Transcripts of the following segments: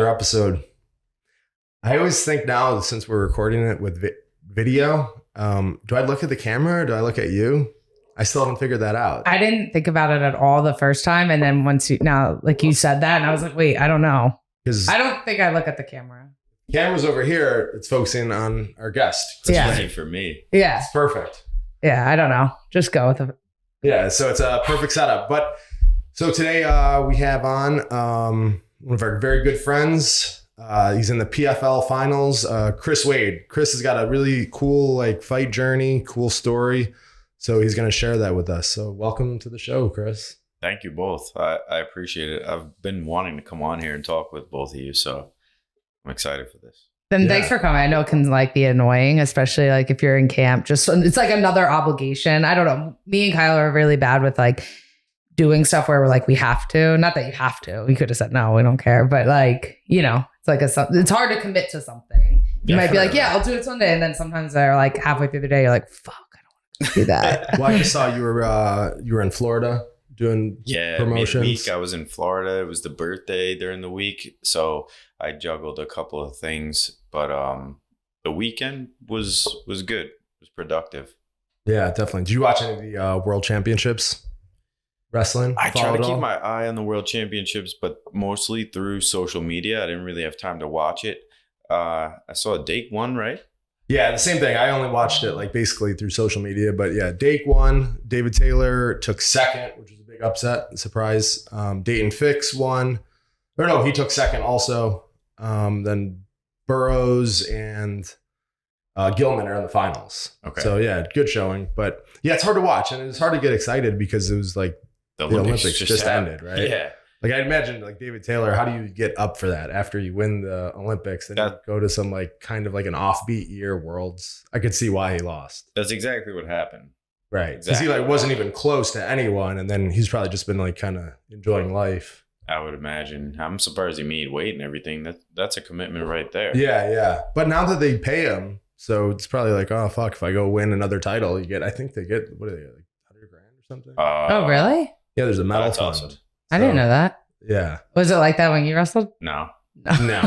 another episode. I always think now, since we're recording it with video, do I look at the camera or do I look at you? I still haven't figured that out. I didn't think about it at all the first time. And then once you said that, and I was like, wait, I don't know. Because I don't think I look at the camera. Camera's over here. It's focusing on our guest. It's ready for me. Yeah. It's perfect. Yeah, I don't know. Just go with it. Yeah, so it's a perfect setup. But so today we have on one of our very good friends. He's in the PFL finals. Chris Wade. Chris has got a really cool fight journey, cool story. So he's going to share that with us. So welcome to the show, Chris. Thank you both. I appreciate it. I've been wanting to come on here and talk with both of you. So I'm excited for this. Then thanks for coming. I know it can be annoying, especially if you're in camp. Just it's another obligation. I don't know. Me and Kyle are really bad with doing stuff where we're we have to. Not that you have to. We could have said no, we don't care. But it's hard to commit to something. You might be I'll do it someday, and then sometimes they're halfway through the day, you're like, fuck, I don't want to do that. Well, I just saw you were in Florida doing promotions. Midweek I was in Florida. It was the birthday during the week, so I juggled a couple of things. But the weekend was good. It was productive. Yeah, definitely. Did you watch any of the World Championships wrestling? I try to keep my eye on the World Championships, but mostly through social media. I didn't really have time to watch it. I saw Dake won, right? Yeah, the same thing. I only watched it basically through social media. But yeah, Dake won. David Taylor took second, which was a big upset, surprise. Dayton Fix won. Or no, he took second also. Then Burroughs and Gilman are in the finals. Okay. So yeah, good showing. But yeah, it's hard to watch, and it's hard to get excited because it was the Olympics just ended, right? Yeah. I imagine David Taylor, how do you get up for that after you win the Olympics and you go to some kind of an offbeat year Worlds? I could see why he lost. That's exactly what happened. Right. Because he wasn't even close to anyone, and then he's probably just been kind of enjoying life. I would imagine. I'm surprised he made weight and everything. That's a commitment right there. Yeah. But now that they pay him, so it's probably oh fuck, if I go win another title, I think they get, what are they, $100,000 or something? Oh really? Yeah, there's a medal fund. Awesome. I didn't know that. Yeah. Was it like that when you wrestled? No. No.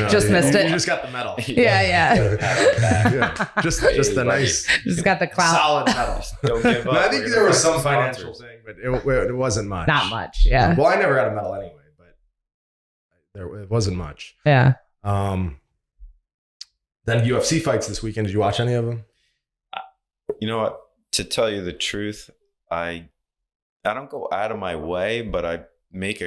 Just missed it. You just got the medal. Yeah. Just the nice. Just got the clout. Solid medal. Don't give up. I think there was some financial thing, but it wasn't much. Not much. Yeah. Well, I never got a medal anyway, but it wasn't much. Yeah. Then UFC fights this weekend. Did you watch any of them? You know what? To tell you the truth, I don't go out of my way, but I make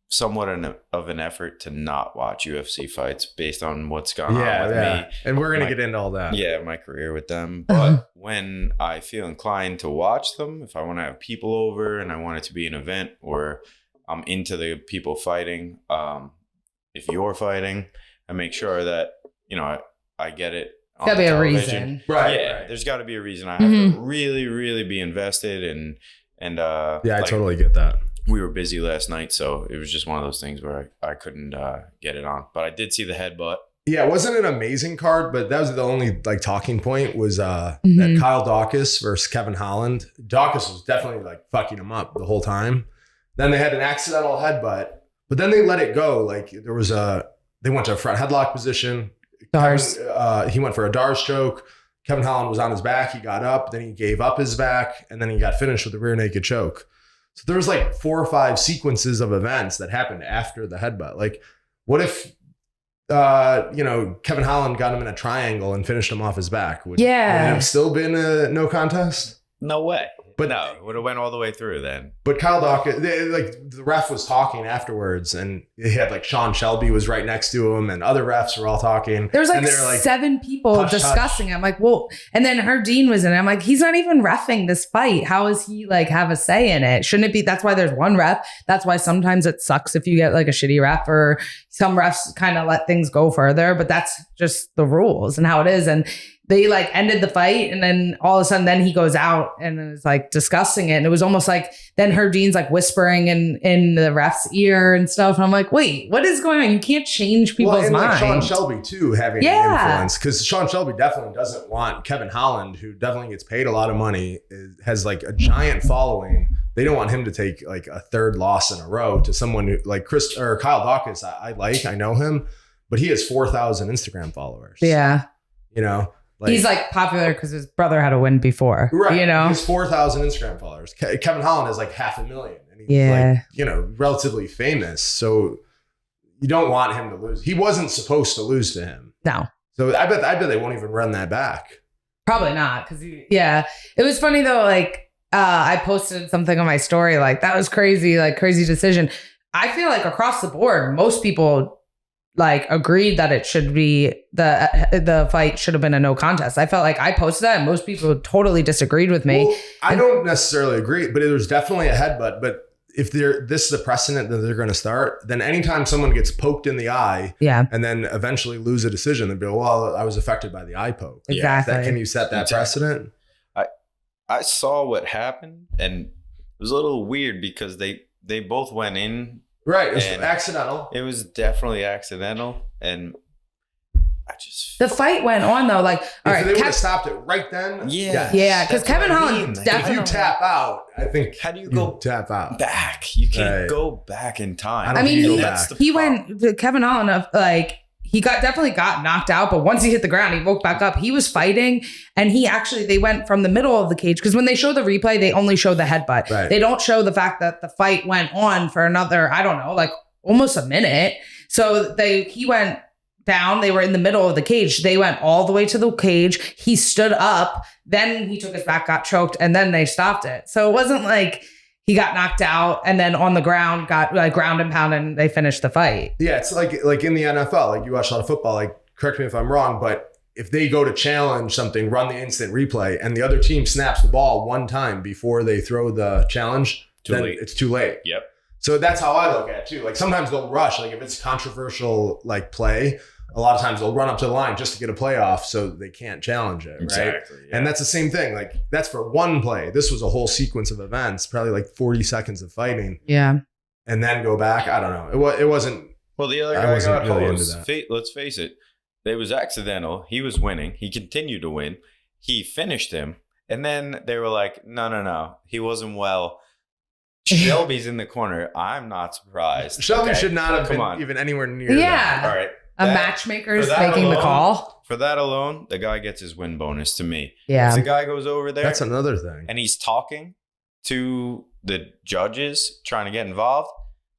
somewhat of an effort to not watch UFC fights based on what's gone on with me. And we're going to get into all that. Yeah, my career with them. But when I feel inclined to watch them, if I want to have people over and I want it to be an event or I'm into the people fighting, if you're fighting, I make sure that, I get it. Gotta be a reason. Right. Yeah, right. There's got to be a reason. I have to really, really be invested and I totally get that. We were busy last night, so it was just one of those things where I couldn't get it on. But I did see the headbutt. Yeah, it wasn't an amazing card, but that was the only talking point was that Kyle Dawkis versus Kevin Holland. Dawkis was definitely fucking him up the whole time. Then they had an accidental headbutt, but then they let it go. They went to a front headlock position. Dars. He went for a Dars choke. Kevin Holland was on his back. He got up, then he gave up his back, and then he got finished with a rear naked choke. So there was 4 or 5 sequences of events that happened after the headbutt. What if, Kevin Holland got him in a triangle and finished him off his back? Would it have still been a no contest? No way. But no, it would have went all the way through then. But Kyle Dawkins, the ref was talking afterwards, and he had Sean Shelby was right next to him, and other refs were all talking. There was 7 people discussing it. I'm well, and then Hardin was in it. I'm he's not even reffing this fight. How is he have a say in it? Shouldn't it be? That's why there's one ref. That's why sometimes it sucks if you get a shitty ref, or some refs kind of let things go further. But that's just the rules and how it is. And they ended the fight, and then all of a sudden then he goes out and is discussing it, and it was almost then Hardin's whispering in the ref's ear and stuff, and I'm wait, what is going on? You can't change people's minds. Sean Shelby too having an influence, because Sean Shelby definitely doesn't want Kevin Holland, who definitely gets paid a lot of money, has a giant following, they don't want him to take like a third loss in a row to someone who like Kyle Dawkis. I know him, but he has 4,000 Instagram followers. Yeah. You know, like, he's like popular because his brother had a win before. right. You know, he has 4,000 Instagram followers. Kevin Holland has like 500,000. And he's like, you know, relatively famous. So you don't want him to lose. He wasn't supposed to lose to him. No. So I bet they won't even run that back. Probably not. Cause it was funny though. Like, I posted something on my story, like that was crazy, like crazy decision. I feel like across the board, most people like agreed that it should be the fight should have been a no contest. I felt like I posted that and most people totally disagreed with me. Well, I don't necessarily agree, but there's definitely a headbutt. But if this is the precedent that they're going to start, then anytime someone gets poked in the eye and then eventually lose a decision, they'll be, well, I was affected by the eye poke. Exactly. Can you set that precedent? I saw what happened, and it was a little weird because they both went in. Right. It was accidental. It was definitely accidental, and I just... The fight went on, though. Like, all right. If they would have stopped it right then. Yeah, because Kevin Holland definitely... If you tap out, I think... How do you go tap out? Back. You can't go back in time. I mean, Kevin Holland, like... He definitely got knocked out, but once he hit the ground, he woke back up. He was fighting, and they went from the middle of the cage, because when they show the replay, they only show the headbutt. Right. They don't show the fact that the fight went on for another, I don't know, like almost a minute. So he went down. They were in the middle of the cage. They went all the way to the cage. He stood up. Then he took his back, got choked, and then they stopped it. So it wasn't like he got knocked out and then on the ground got like ground and pound and they finished the fight. Yeah, it's like in the NFL, like you watch a lot of football, like correct me if I'm wrong, but if they go to challenge something, run the instant replay, and the other team snaps the ball one time before they throw the challenge, it's too late. Yep. So that's how I look at it too. Like sometimes they'll rush, like if it's controversial like play, a lot of times they'll run up to the line just to get a play off so they can't challenge it, right? Exactly. Yeah. And that's the same thing. Like that's for one play. This was a whole sequence of events, probably like 40 seconds of fighting. Yeah. And then go back. I don't know. It wasn't. Well, the other guy got hosed. Let's face it. It was accidental. He was winning. He continued to win. He finished him. And then they were like, no. He wasn't well. Shelby's in the corner. I'm not surprised. Shelby should not have been even anywhere near that. All right. A matchmaker's making the call. For that alone, the guy gets his win bonus to me. Yeah. If the guy goes over there. That's another thing. And he's talking to the judges trying to get involved.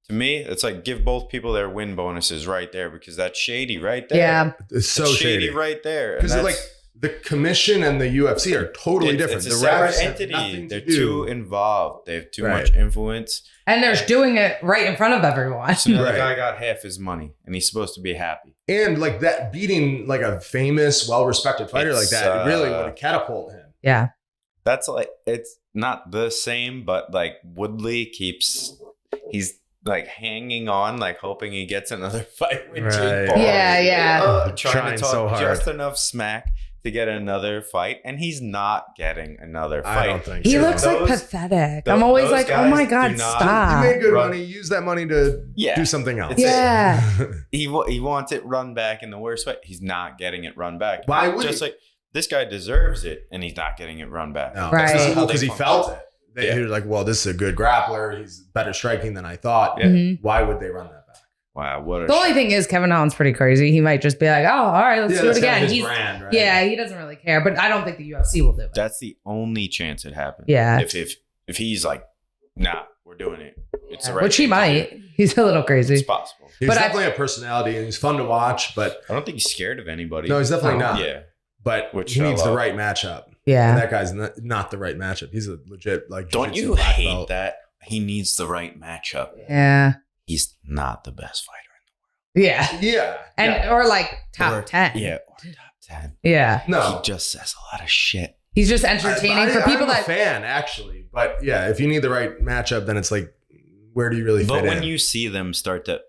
To me, it's like give both people their win bonuses right there, because that's shady right there. Yeah. It's so shady right there. Because like the commission and the UFC are totally different. It's a the refs separate entity. They're too involved. They have too much influence. And they're doing it right in front of everyone. So now the guy got half his money and he's supposed to be happy. And like that beating like a famous, well-respected fighter like that, it really would have catapulted him. Yeah. That's like, it's not the same, but like Woodley he's like hanging on, like hoping he gets another fight with Jake Paul. Yeah. Trying to talk so hard. just enough smack to get another fight, and he's not getting another fight. I don't think he so. looks like pathetic. I'm always like, oh my God, stop. You made good money. Use that money to do something else. He wants it run back in the worst way. He's not getting it run back. Why would just like this guy deserves it, and he's not getting it run back. No, right? Because he felt it. He was like, well, this is a good grappler. He's better striking than I thought. Yeah. Why would they run that back? Wow, what a the only thing is Kevin Holland's pretty crazy. He might just be like, oh, all right, let's do it again. His brand, right? Yeah, he doesn't really care, but I don't think the UFC will do it. That's the only chance it happens. Yeah. If he's like, nah, we're doing it. It's the right which he might. He's a little crazy. It's possible. He's definitely a personality and he's fun to watch, but I don't think he's scared of anybody. No, he's definitely not. Yeah. But he needs the right matchup. Yeah. And that guy's not the right matchup. He's a legit like. Don't you hate that? He needs the right matchup. Yeah. He's not the best fighter. Yeah. And or like top 10. Yeah. Or top 10. Yeah. No. He just says a lot of shit. He's just entertaining for people I'm a fan, actually. But yeah, if you need the right matchup, then it's like, where do you really fit in? But when you see them start to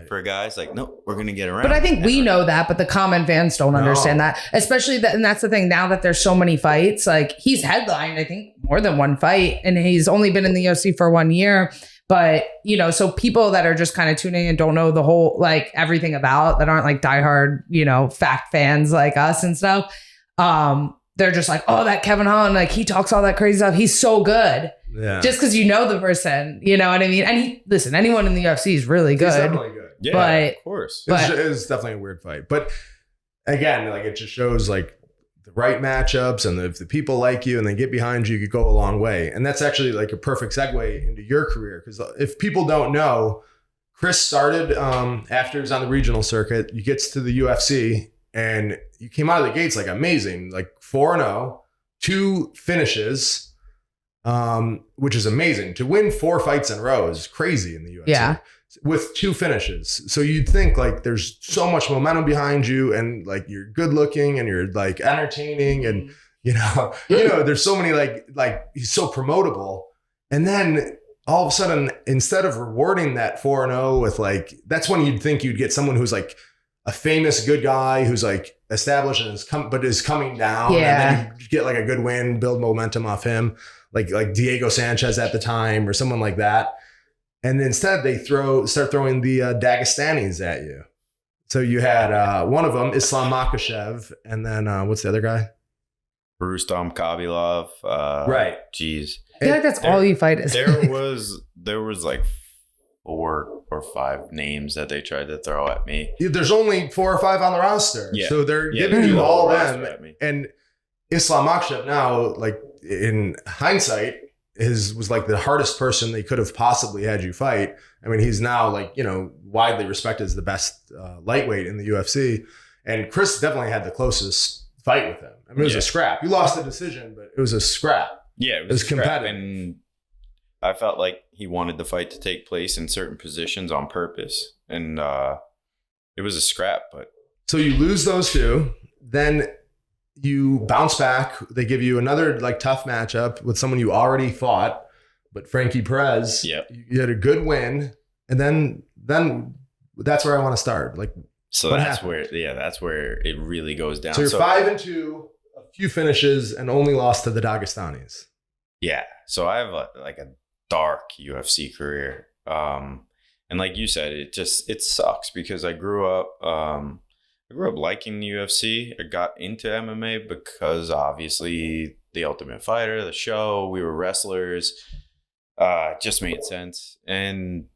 for guys like, no, we're gonna get around. But I think we know that, but the common fans don't understand that. Especially that, and that's the thing. Now that there's so many fights, like he's headlined, I think, more than one fight, and he's only been in the UFC for 1 year. But, you know, so people that are just kind of tuning in don't know the whole, like everything about, that aren't like diehard, you know, fact fans like us and stuff. they're just like, oh, that Kevin Holland, like he talks all that crazy stuff. He's so good. Yeah. Just because you know the person, you know what I mean? And listen, anyone in the UFC is really good. He's definitely good. Yeah, but, of course. It was definitely a weird fight. But again, like it just shows like the right matchups, and if the people like you and they get behind you, you could go a long way. And that's actually like a perfect segue into your career. Because if people don't know, Chris started after he was on the regional circuit. You gets to the UFC and you came out of the gates like amazing, like 4-0, 2 finishes, which is amazing. To win 4 fights in a row is crazy in the UFC. Yeah. With 2 finishes. So you'd think like there's so much momentum behind you, and like you're good looking and you're like entertaining, and you know, there's so many like he's so promotable. And then all of a sudden, instead of rewarding that 4-0 with like, that's when you'd think you'd get someone who's like a famous good guy who's like established and is coming down. Yeah. And then you get like a good win, build momentum off him, like Diego Sanchez at the time or someone like that. And instead they start throwing the Dagestanis at you. So you had one of them, Islam Makhachev, and then what's the other guy? Rustam Khabilov. Right. Geez. I feel like that's all you fight is. There was like 4 or 5 names that they tried to throw at me. There's only 4 or 5 on the roster. Yeah. So they're Yeah, giving they you threw all the them. roster at me. And Islam Makhachev now, like in hindsight, was like the hardest person they could have possibly had you fight. I mean, he's now like, you know, widely respected as the best lightweight in the UFC. And Chris definitely had the closest fight with him. I mean, it was a scrap. You lost the decision, but it was a scrap. Yeah, It was competitive. And I felt like he wanted the fight to take place in certain positions on purpose. And it was a scrap, but So you lose those 2, then you bounce back. They give you another like tough matchup with someone you already fought, but Frankie Perez. Yep. You had a good win, and then that's where I want to start. Like, so what that's happened? that's where it really goes down. So you're 5-2, a few finishes, and only lost to the Dagestanis. Yeah. So I have a dark UFC career. And like you said, it sucks because I grew up liking the UFC. I got into MMA because obviously The Ultimate Fighter, the show, we were wrestlers. It just made sense. And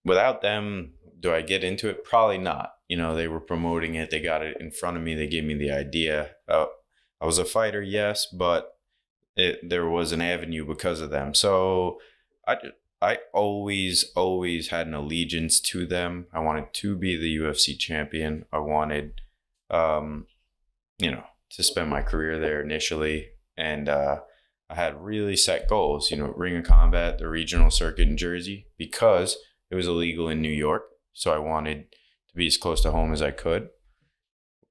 without them, do I get into it? Probably not. You know, they were promoting it. They got it in front of me. They gave me the idea. I was a fighter, yes, but there was an avenue because of them. So I always had an allegiance to them. I wanted to be the UFC champion. I wanted, to spend my career there initially. And I had really set goals, Ring of Combat, the regional circuit in Jersey, because it was illegal in New York. So I wanted to be as close to home as I could.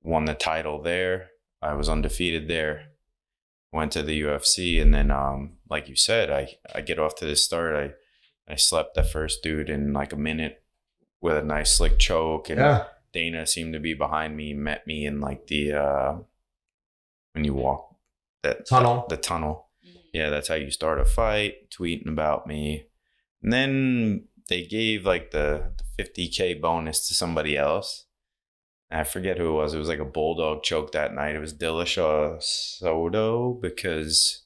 Won the title there. I was undefeated there. Went to the UFC. And then, like you said, I get off to this start. I slept the first dude in like a minute with a nice slick choke. And Dana seemed to be behind me, met me in like the, when you walk that tunnel. The tunnel. Yeah, that's how you start a fight, tweeting about me. And then they gave like the $50K bonus to somebody else. I forget who it was. It was like a bulldog choke that night. It was Dillashaw Soto because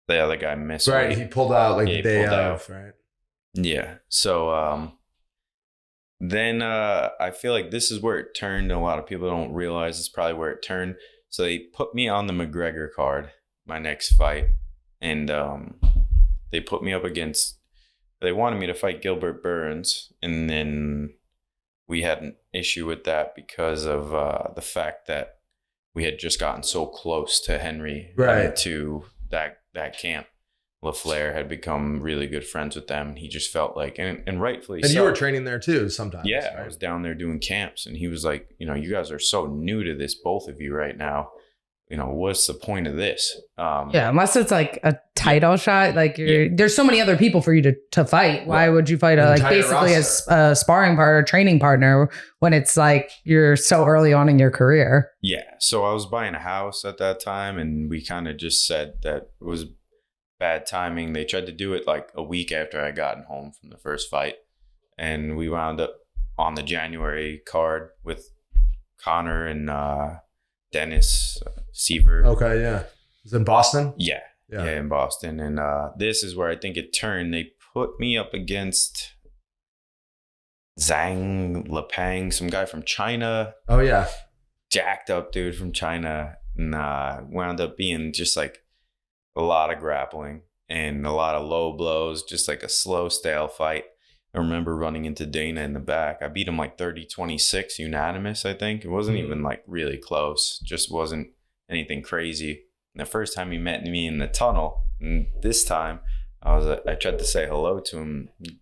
the other guy missed. Right. Weight. He pulled out like Yeah, the day of, right? Yeah. So then I feel like this is where it turned. A lot of people don't realize it's probably where it turned. So they put me on the McGregor card, my next fight. And they put me up against, they wanted me to fight Gilbert Burns. And then we had an issue with that because of the fact that we had just gotten so close to Henry, right, to that camp. LaFleur had become really good friends with them. He just felt like, and rightfully so. And you were training there too sometimes. Yeah, right? I was down there doing camps, and he was like, you guys are so new to this, both of you right now. What's the point of this? Yeah, unless it's like a title shot, like there's so many other people for you to fight. Why would you fight basically a sparring partner, training partner, when it's like you're so early on in your career? Yeah, so I was buying a house at that time, and we kind of just said that it was bad timing. They tried to do it like a week after I gotten home from the first fight, and we wound up on the January card with Connor and Dennis Seaver. Okay, yeah. Is it in Boston? Yeah, in Boston. And this is where I think it turned. They put me up against Zhang Lepang, some guy from China. Oh, yeah. Jacked up dude from China. And wound up being just like a lot of grappling and a lot of low blows, just like a slow, stale fight. I remember running into Dana in the back. I beat him like 30-26 unanimous, I think. It wasn't even like really close. Just wasn't anything crazy. And the first time he met me in the tunnel, and this time I tried to say hello to him. He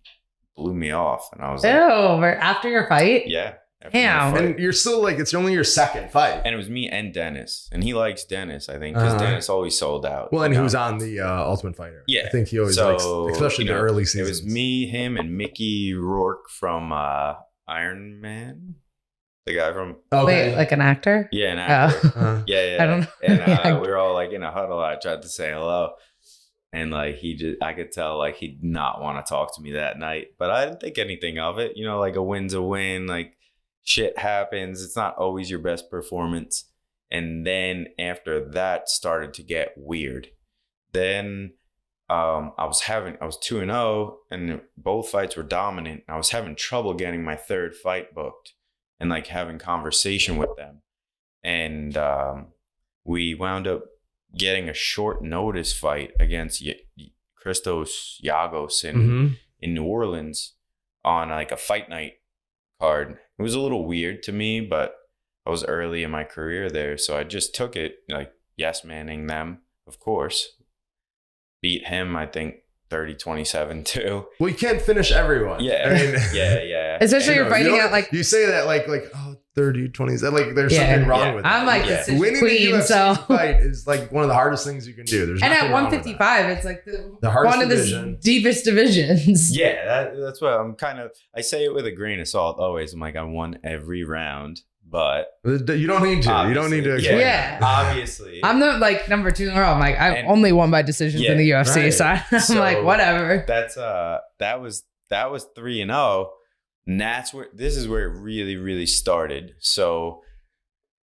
blew me off. And I was like, after your fight? Yeah. Damn. And you're still like, it's only your second fight. And it was me and Dennis. And he likes Dennis, I think, because Dennis always sold out. Well, and he was on the Ultimate Fighter. Yeah. I think he always likes, especially the early seasons. It was me, him, and Mickey Rourke from Iron Man. The guy from... Wait, like an actor? Yeah, an actor. Yeah. I don't know. And we were all like in a huddle. I tried to say hello. And like I could tell like he did not want to talk to me that night. But I didn't think anything of it. You know, like a win's a win. Like shit happens. It's not always your best performance. And then after that started to get weird. Then I was 2-0 and both fights were dominant. I was having trouble getting my third fight booked and like having conversation with them. And we wound up getting a short notice fight against Christos Yagos in New Orleans on like a fight night card. It was a little weird to me, but I was early in my career there. So I just took it, like yes-manning them, of course. Beat him, I think, 30-27 too. Well, you can't finish everyone. Yeah. I mean, yeah. Especially you're fighting out like... You say that like 30-20. Like there's something wrong with it. I'm like the winning queen, the UFC so... fight is like one of the hardest things you can do. There's and at nothing wrong with 155, it's like the hardest one division. of the deepest divisions. Yeah, that's what I'm kind of... I say it with a grain of salt always. I'm like, I won every round. But you don't need to. You don't need to. Yeah. Obviously. I'm not like number 2 in a row. I'm like, I've only won by decisions in the UFC. Right. So I'm like, whatever. That's that was 3-0. And this is where it really, really started. So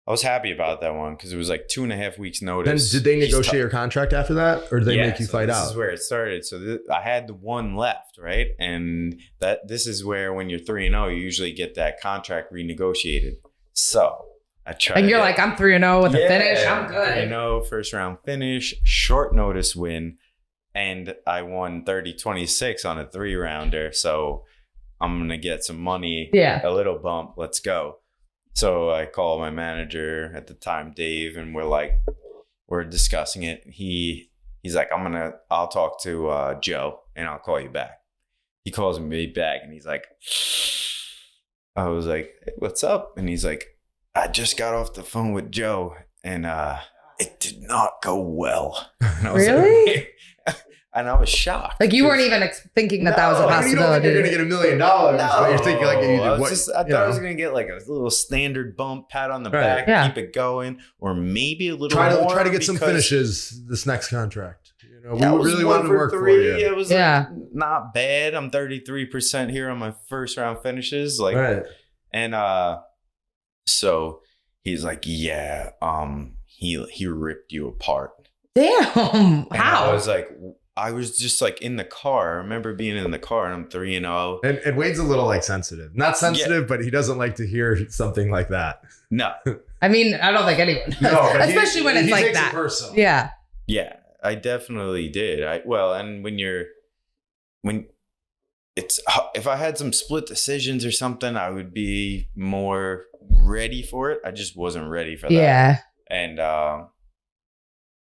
I was happy about that one because it was like 2.5 weeks notice. Then did they negotiate your contract after that, or did they make you fight out? This is where it started. So I had the one left, right? And this is where when you're 3-0, you usually get that contract renegotiated. So I tried. And you're like, I'm 3-0 with a finish. I'm good. 3-0, first round finish, short notice win. And I won 30-26 on a 3-rounder. So I'm going to get some money, a little bump. Let's go. So I call my manager at the time, Dave, and we're discussing it. He's like, I'll talk to Joe and I'll call you back. He calls me back and he's like, I was like, hey, what's up? And he's like, I just got off the phone with Joe and it did not go well. And I was really? And I was shocked. Like you weren't even thinking that was a possibility. You don't think you're going to get $1 million. But you're thinking like, I thought I was going to get like a little standard bump, pat on the back, keep it going, or maybe a little more. Try to get some finishes this next contract. You know, we was really 1 wanted to for work 3. for you. It was like, not bad. I'm 33% here on my first round finishes. Like, and so he's like, yeah, he ripped you apart. Damn. How? I was just like in the car. I remember being in the car and I'm 3-0. And Wade's a little like sensitive. Not sensitive, but he doesn't like to hear something like that. No. I mean, I don't think anyone does. No, especially when it's like takes that. It personal. Yeah. Yeah, I definitely did. And if I had some split decisions or something, I would be more ready for it. I just wasn't ready for that. Yeah. And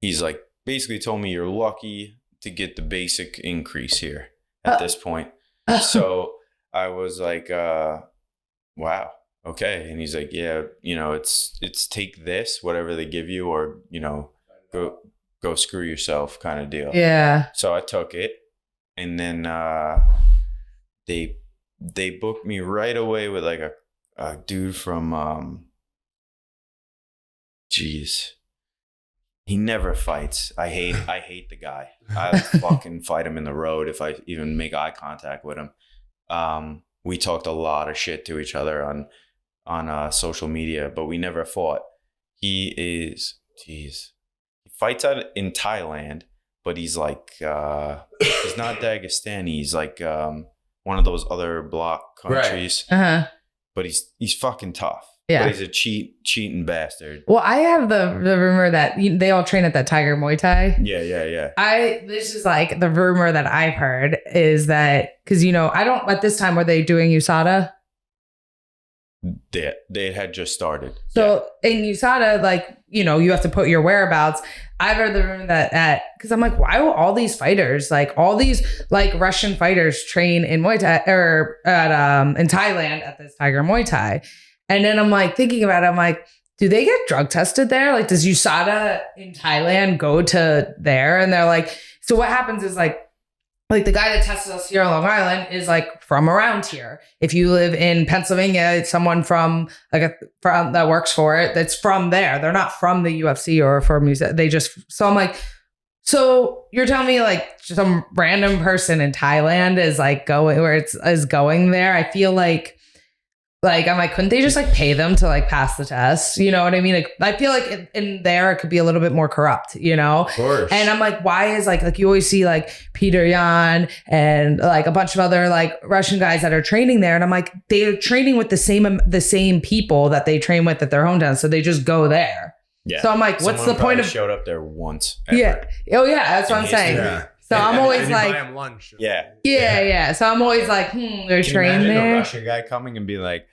he's like, basically told me you're lucky to get the basic increase here at this point. So I was like, wow, okay. And he's like, yeah, it's take this, whatever they give you, or, go screw yourself kind of deal. Yeah. So I took it, and then they booked me right away with like a dude from he never fights. I hate the guy. I fucking fight him in the road if I even make eye contact with him. We talked a lot of shit to each other on social media, but we never fought. He is, geez, he fights out in Thailand, but he's like, he's not Dagestani. He's like one of those other bloc countries. Uh-huh. But he's fucking tough. Yeah. But he's a cheating bastard. Well, I have the rumor that they all train at that Tiger Muay Thai. Yeah. This is like the rumor that I've heard is that, because, I don't, at this time, were they doing USADA? They had just started. So in USADA, like, you have to put your whereabouts. I've heard the rumor that because I'm like, why will all these fighters, like all these like Russian fighters train in Muay Thai or in Thailand at this Tiger Muay Thai? And then I'm like thinking about it. I'm like, do they get drug tested there? Like, does USADA in Thailand go to there? And they're like, so what happens is like the guy that tested us here on Long Island is like from around here. If you live in Pennsylvania, it's someone from that works for it that's from there. They're not from the UFC or from they just. So I'm like, so you're telling me like some random person in Thailand is like going where is going there? I feel like I'm like, couldn't they just like pay them to like pass the test? You know what I mean? Like, I feel like in there it could be a little bit more corrupt, Of course. And I'm like, why is like you always see like Peter Yan and like a bunch of other like Russian guys that are training there, and I'm like, they're training with the same people that they train with at their hometown, so they just go there. Yeah. So I'm like, what's the point of showed up there once? Ever. Yeah. Oh yeah, that's what I'm saying. Yeah. So I'm always and like, buy 'em lunch. yeah. So I'm always like, they're Can you trained imagine there. a Russian guy coming and be like,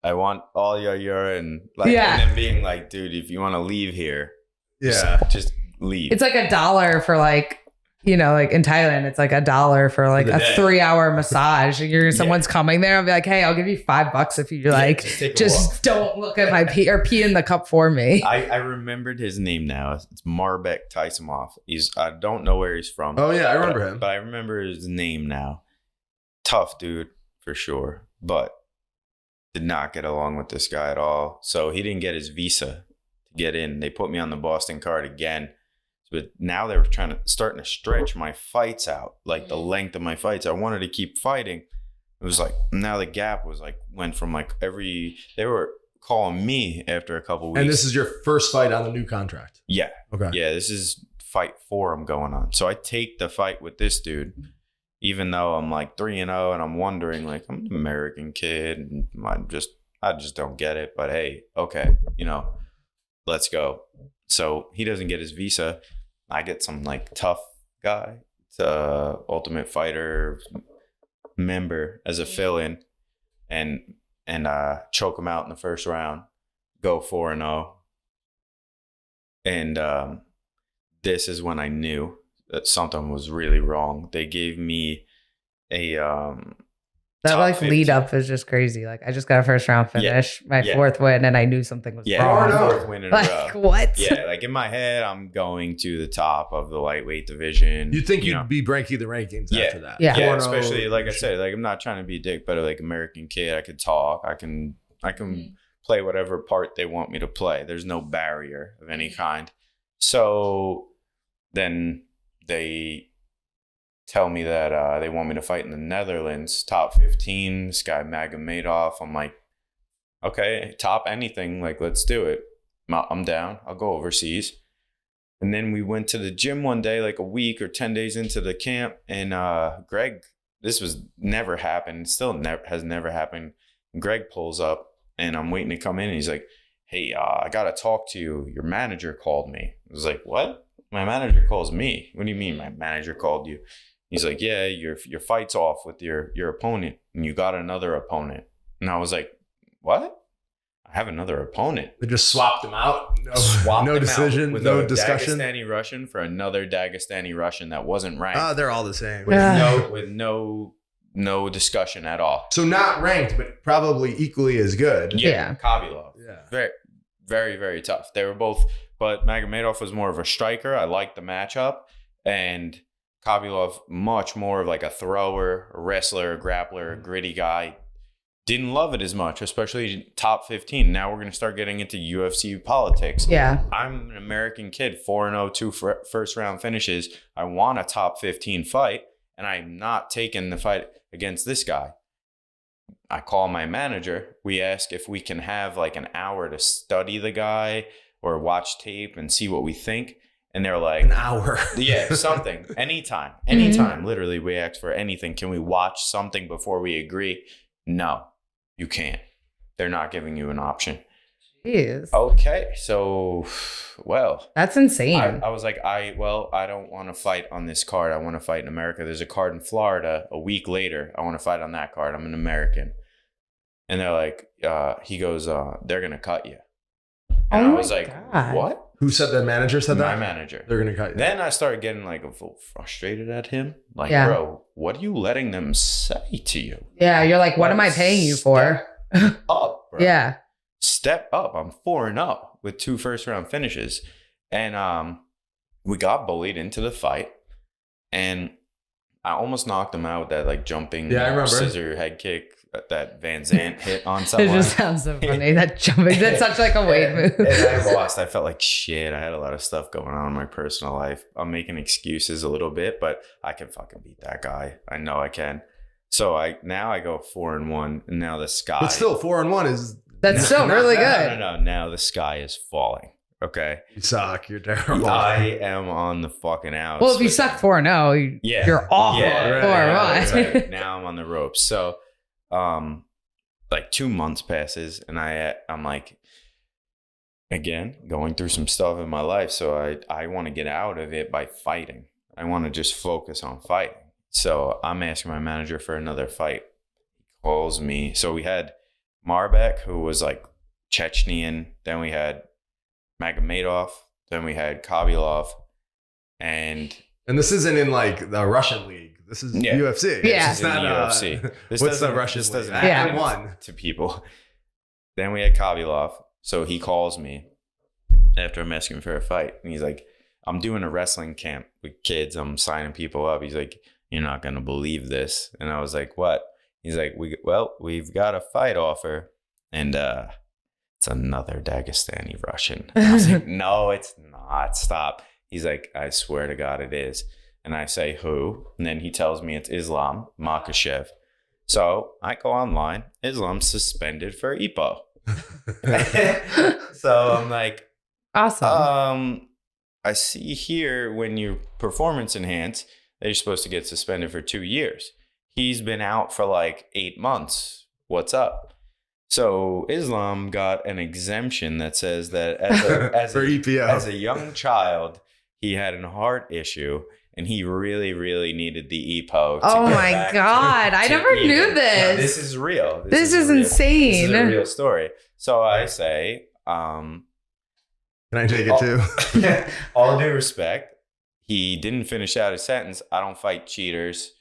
I want all your urine, like, Yeah. and then being like, dude, if you want to leave here, Yeah. just leave. It's like $1 for like, like in Thailand, it's like $1 for like For a the day. 3-hour massage. Someone's coming there. I'll be like, hey, I'll give you $5 if you like, just take a walk. just don't look at my pee or pee in the cup for me. I remembered his name now. It's Marbek Tysonov. I don't know where he's from. Oh yeah, I remember him. But I remember his name now. Tough dude for sure, but did not get along with this guy at all. So he didn't get his visa to get in. They put me on the Boston card again. But now they were starting to stretch my fights out, like the length of my fights. I wanted to keep fighting. It was like, now the gap was like, went from like they were calling me after a couple weeks. And this is your first fight on the new contract. Yeah. Okay. Yeah, this is fight 4 I'm going on. So I take the fight with this dude, even though I'm like 3-0 and I'm wondering, like, I'm an American kid and I just don't get it. But hey, okay, let's go. So he doesn't get his visa. I get some like tough guy, Ultimate Fighter member as a fill-in, and choke him out in the first round, go 4-0. And this is when I knew that something was really wrong. They gave me a That like 15. lead up is just crazy. Like I just got a first round finish, my 4th win, and I knew something was wrong. Fourth win in a Like row. what? Yeah, like in my head, I'm going to the top of the lightweight division. You'd think you'd be breaking the rankings after that. Yeah. Yeah, 4-0, especially like I said, like I'm not trying to be a dick, but like American kid, I could talk, I can play whatever part they want me to play. There's no barrier of any kind. So then they tell me that they want me to fight in the Netherlands, top 15. This guy Magomedov. I'm like, okay, top anything, like let's do it. I'm down. I'll go overseas. And then we went to the gym one day, like a week or 10 days into the camp, and Greg, this was never happened, still has never happened. And Greg pulls up, and I'm waiting to come in, and he's like, hey, I gotta talk to you. Your manager called me. I was like, what? My manager calls me. What do you mean my manager called you? He's like, yeah, your fight's off with your opponent, and you got another opponent. And I was like, what? I have another opponent. They just swapped them out. Swapped No them decision, out with no a discussion. Dagestani Russian for another Dagestani Russian that wasn't ranked. They're all the same. with no discussion at all. So not ranked, but probably equally as good. Yeah. Khabibov. Yeah. Very, very, very tough. They were both, but Magomedov was more of a striker. I liked the matchup. And Khabibov, much more of like a thrower, a wrestler, a grappler, a gritty guy. Didn't love it as much, especially top 15. Now we're going to start getting into UFC politics. Yeah. I'm an American kid, 4-0, 2 first round finishes. I want a top 15 fight, and I'm not taking the fight against this guy. I call my manager. We ask if we can have like an hour to study the guy or watch tape and see what we think. And they're like, an hour. Yeah, something. Anytime. Literally, we ask for anything. Can we watch something before we agree? No, you can't. They're not giving you an option. Jeez. Okay, so, well. That's insane. I was like, I don't want to fight on this card. I want to fight in America. There's a card in Florida a week later. I want to fight on that card. I'm an American. And they're like, he goes, they're going to cut you. And I was like, God. What? Who said the manager said that? My manager. They're going to cut you. Then I started getting like a little frustrated at him. Like, Yeah. bro, what are you letting them say to you? Yeah, you're like, what am I paying you for? Step up, bro. Yeah. Step up. I'm 4-0 with 2 first-round finishes. And we got bullied into the fight. And I almost knocked him out with that like jumping I remember. scissor head kick that Van Zandt hit on It someone. just sounds so funny. That jumping, that's such like a weight move. And I lost. I felt like shit. I had a lot of stuff going on in my personal life. I'm making excuses a little bit, but I can fucking beat that guy. I know I can. So now I go 4-1, and now the sky. But still, 4-1 is. That's still really good. No. Now the sky is falling. Okay. You suck. You're terrible. I am on the fucking outs. Well, if you suck 4-0, you're awful at 4-1. Right. Now I'm on the ropes. So, like 2 months passes, and I'm like, again, going through some stuff in my life. So I want to get out of it by fighting. I want to just focus on fighting. So I'm asking my manager for another fight. He calls me. So we had Marbek, who was like Chechnyan. Then we had Magomedov. Then we had Kabilov. And this isn't in like the Russian league. This is UFC. Yeah. This is not UFC. What's the Russian league? Doesn't happen one to people. Then we had Kabilov. So he calls me after I'm asking for a fight. And he's like, I'm doing a wrestling camp with kids. I'm signing people up. He's like, you're not going to believe this. And I was like, what? He's like, we've got a fight offer. And it's another Dagestani Russian. And I was like, no, it's not. Stop. He's like, I swear to God it is. And I say, who? And then he tells me it's Islam Makhachev. So I go online. Islam's suspended for EPO. So I'm like, Awesome. I see here when you performance enhance that you're supposed to get suspended for 2 years. He's been out for like 8 months. What's up? So Islam got an exemption that says that as a young child, he had a heart issue and he really, really needed the EPO. Oh my God. I never knew this. No, this is real. This is insane. This is a real story. So I say, can I take it too? all due respect, he didn't finish out his sentence. I don't fight cheaters.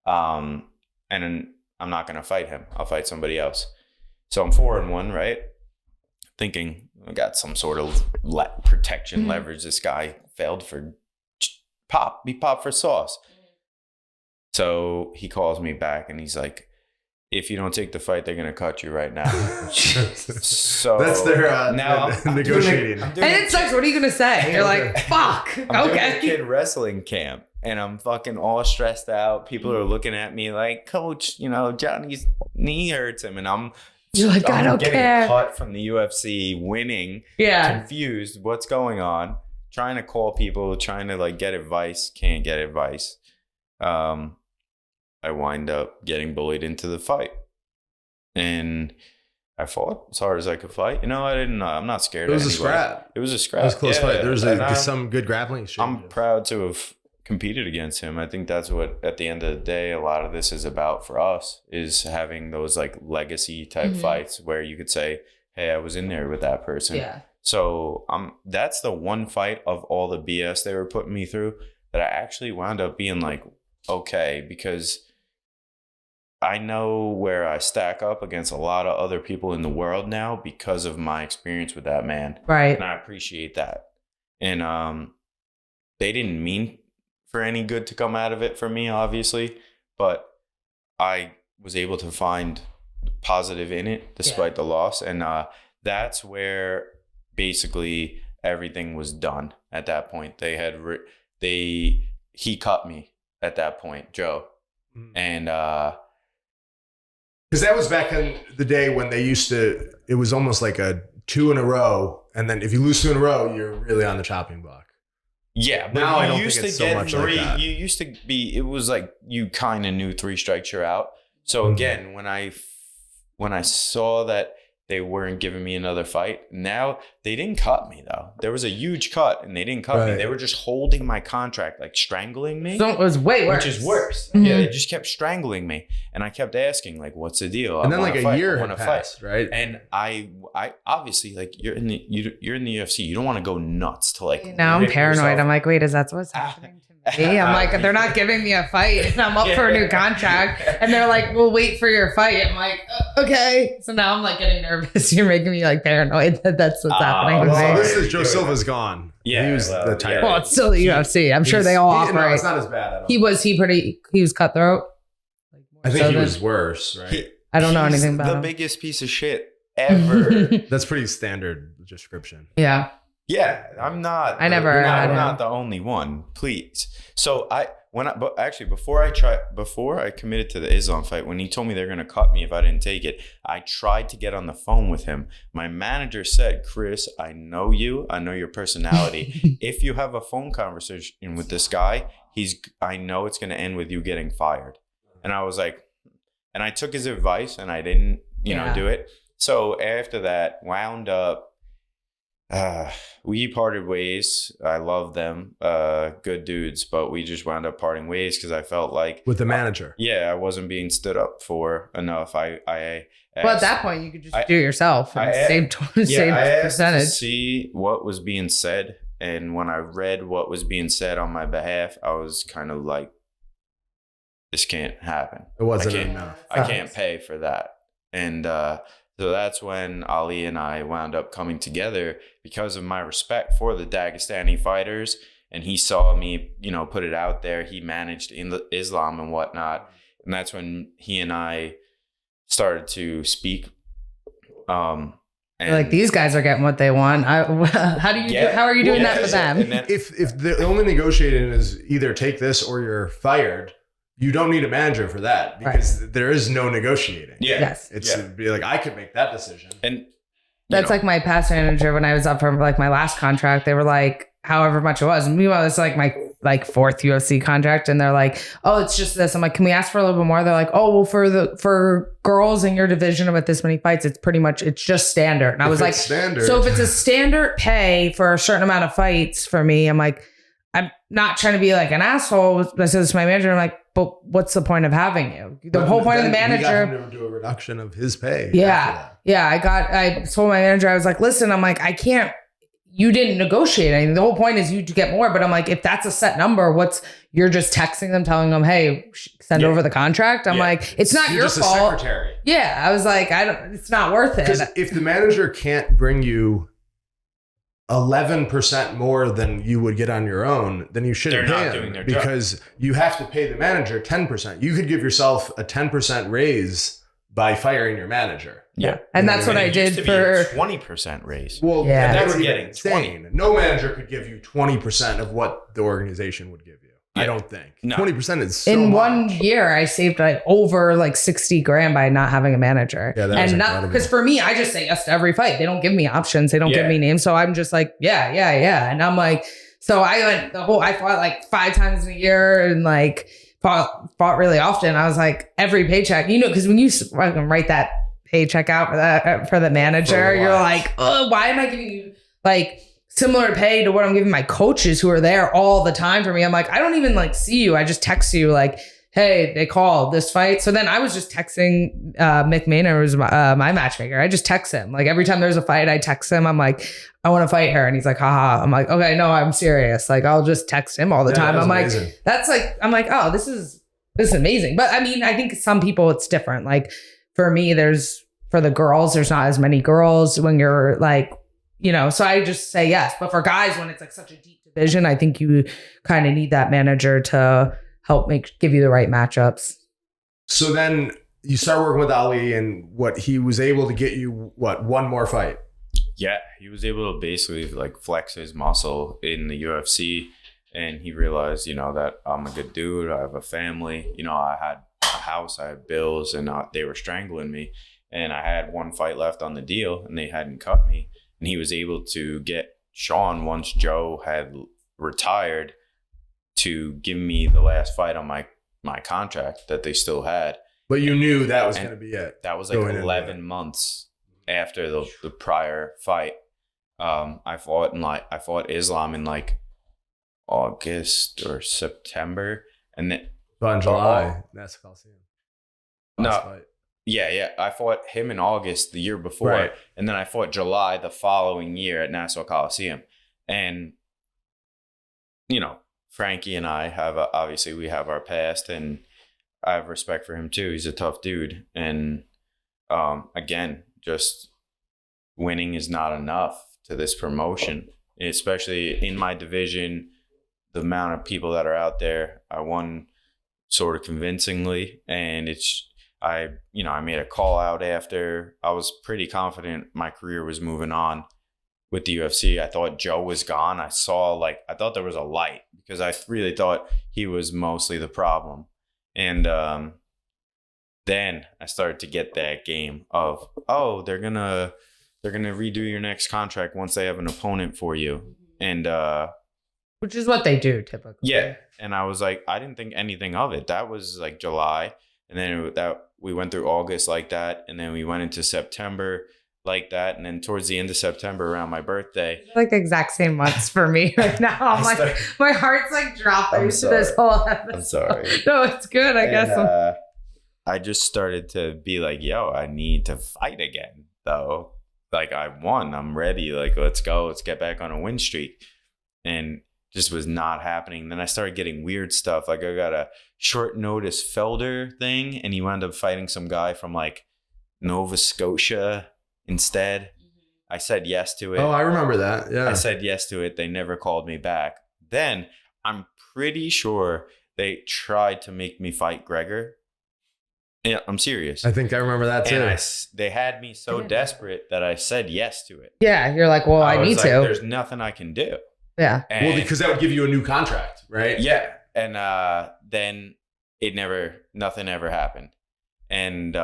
And I'm not going to fight him. I'll fight somebody else. So I'm 4-1, right? Thinking I got some sort of protection leverage. This guy failed for he popped for sauce. So he calls me back and he's like, if you don't take the fight, they're going to cut you right now. So that's their now negotiating. And it sucks. What are you going to say? You're like, fuck. I'm doing Okay. a kid wrestling camp and I'm fucking all stressed out. People are looking at me like, Coach, Johnny's knee hurts him. And You're like, I don't getting care. cut from the UFC, winning, confused, what's going on, trying to call people, trying to like get advice, can't get advice. I wind up getting bullied into the fight. And I fought as hard as I could fight. I'm not scared. It was a scrap. It was a scrap. It was a close fight. There was some good grappling exchanges. I'm proud to have competed against him. I think that's what, at the end of the day, a lot of this is about for us, is having those like legacy type fights where you could say, hey, I was in there with that person. Yeah. So that's the one fight of all the BS they were putting me through that I actually wound up being like, okay, because I know where I stack up against a lot of other people in the world now because of my experience with that man. Right. And I appreciate that. And they didn't mean for any good to come out of it for me, obviously, but I was able to find positive in it despite the loss. And that's where basically everything was done at that point. He cut me at that point, Joe. And because that was back in the day when they used to, it was almost like a 2 in a row, and then if you lose 2 in a row, you're really on the chopping block. Yeah, but Now I you don't used think to it's so get much like 3. that. You used to be. It was like you kind of knew 3 strikes you're out. So again, when I saw that they weren't giving me another fight, now they didn't cut me though. There was a huge cut, and they didn't cut me. Right. They were just holding my contract, like strangling me. So it was way worse. Which is worse. Mhm. Yeah, they just kept strangling me, and I kept asking, like, "What's the deal?" And then like a year want had to fight. passed, right? And I obviously, like, you're in the UFC. You don't want to go nuts to like. Now I'm rip paranoid. yourself- I'm like, wait, is that what's happening to me? I'm like, they're not giving me a fight, and I'm up for a new contract, and they're like, we'll wait for your fight. I'm like, okay. So now I'm like getting nervous. You're making me like paranoid that that's what's happening to Well, me. this is Joe Silva's gone. Yeah, he was well, the yeah. title. Well, it's still the UFC. I'm sure they all No, operate. it's not as bad at all. He was cutthroat. I think So he then- was worse, right? I don't know He's anything about the him. biggest piece of shit ever. That's pretty standard description. Yeah. Yeah, I'm not. I never I'm had not him. the only one. Please. So before I committed to the Islam fight, when he told me they're gonna cut me if I didn't take it, I tried to get on the phone with him. My manager said, "Chris, I know you. I know your personality. If you have a phone conversation with this guy, I know it's gonna end with you getting fired." And I was like, and I took his advice, and I didn't, do it. So after that, wound up. We parted ways. I love them, good dudes, but we just wound up parting ways because I felt like With the manager. I wasn't being stood up for enough. I Well, at that point, you could just I- do it yourself and I- save I save asked to percentage. see what was being said, and when I read what was being said on my behalf, I was kind of like, this can't happen. It wasn't I can't- enough. I can't pay for that. And so that's when Ali and I wound up coming together because of my respect for the Dagestani fighters. And he saw me, put it out there. He managed Islam and whatnot. And that's when he and I started to speak. And Like, these guys are getting what they want. How are you doing that for them? And then- If the only negotiating is either take this or you're fired, you don't need a manager for that because there is no negotiating. yeah. Yes. It's be like, I could make that decision. And That's like my past manager when I was up for like my last contract. They were like, however much it was. And meanwhile, it's like my fourth UFC contract, and they're like, oh, it's just this. I'm like, can we ask for a little bit more? They're like, oh, well, for girls in your division with this many fights, it's just standard. And I was like, standard. so if it's a standard pay for a certain amount of fights for me, I'm like, I'm not trying to be like an asshole. I said this to my manager. I'm like, but what's the point of having you? The whole point of the Then we got manager. him to do a reduction of his pay. Yeah. Yeah. I told my manager, I was like, listen, I'm like, you didn't negotiate anything. The whole point is you to get more. But I'm like, if that's a set number, you're just texting them, telling them, hey, send over the contract. I'm like, it's not You're your just fault. a secretary. Yeah. I was like, it's not worth Because it. if the manager can't bring you 11% more than you would get on your own, then you shouldn't They're pay not him doing their job. because you have to pay the manager 10%. You could give yourself a 10% raise by firing your manager. Yeah. And that's what I It used did to be a for. 20% raise. Well, Yeah. that's They were even getting insane. No manager could give you 20% of what the organization would give you. I Yeah. don't think. No. 20% is so In much. one year, I saved over like 60 grand by not having a manager. Yeah, that was and not incredible. because for me, I just say yes to every fight. They don't give me options. They don't give Yeah. me names. So I'm just like, yeah. And I'm like, so I went I fought like 5 times in a year and like fought really often. I was like, every paycheck, because when you fucking write that paycheck out for the manager, you're like, oh, why am I giving you like similar pay to what I'm giving my coaches who are there all the time for me? I'm like, I don't even like see you. I just text you like, hey, they called this fight. So then I was just texting Mick Maynard, who's my matchmaker. I just text him. Like every time there's a fight, I text him. I'm like, I want to fight her. And he's like, haha. I'm like, okay, no, I'm serious. Like I'll just text him all the time. that was I'm like, amazing. I'm like, oh, this is amazing. But I mean, I think some people it's different. Like for me, for the girls, there's not as many girls when you're like, so I just say yes. But for guys, when it's like such a deep division, I think you kind of need that manager to help give you the right matchups. So then you start working with Ali, and he was able to get you one more fight. Yeah, he was able to basically like flex his muscle in the UFC, and he realized, that I'm a good dude. I have a family. I had a house, I had bills, and they were strangling me. And I had one fight left on the deal, and they hadn't cut me. and he was able to get Sean, once Joe had retired, to give me the last fight on my contract that they still had. But you knew that was going to be it. That was like 11 months after the prior fight. I fought Islam in like August or September, and then in July, that's Coliseum. Fight. Yeah. I fought him in August the year before, right. And then I fought July the following year at Nassau Coliseum. And Frankie and I obviously we have our past, and I have respect for him too. He's a tough dude, and again, just winning is not enough to this promotion, especially in my division. The amount of people that are out there, I won sort of convincingly, and I made a call out after. I was pretty confident my career was moving on with the UFC. I thought Joe was gone. I thought there was a light, because I really thought he was mostly the problem. And then I started to get that game of, they're gonna redo your next contract once they have an opponent for you, and which is what they do typically. Yeah, and I was like, I didn't think anything of it. That was like July, and then we went through August like that, and then we went into September like that, and then towards the end of September, around my birthday, like the exact same months for me right now. I'm like, my heart's like dropping to this whole episode. I'm sorry. No, it's good. I guess. I just started to be like, yo, I need to fight again, though. Like, I won. I'm ready. Like, let's go. Let's get back on a win streak. And just was not happening. Then I started getting weird stuff. Like, I got a short notice Felder thing, and he wound up fighting some guy from like Nova Scotia instead. I said yes to it. Oh, I remember that. Yeah. I said yes to it. They never called me back. Then I'm pretty sure they tried to make me fight Gregor. Yeah, I'm serious. I think I remember that too. And they had me so desperate that I said yes to it. Yeah, you're like, well, I need to. There's nothing I can do. Yeah. Well, because that would give you a new contract, right? Yeah. And then nothing ever happened. And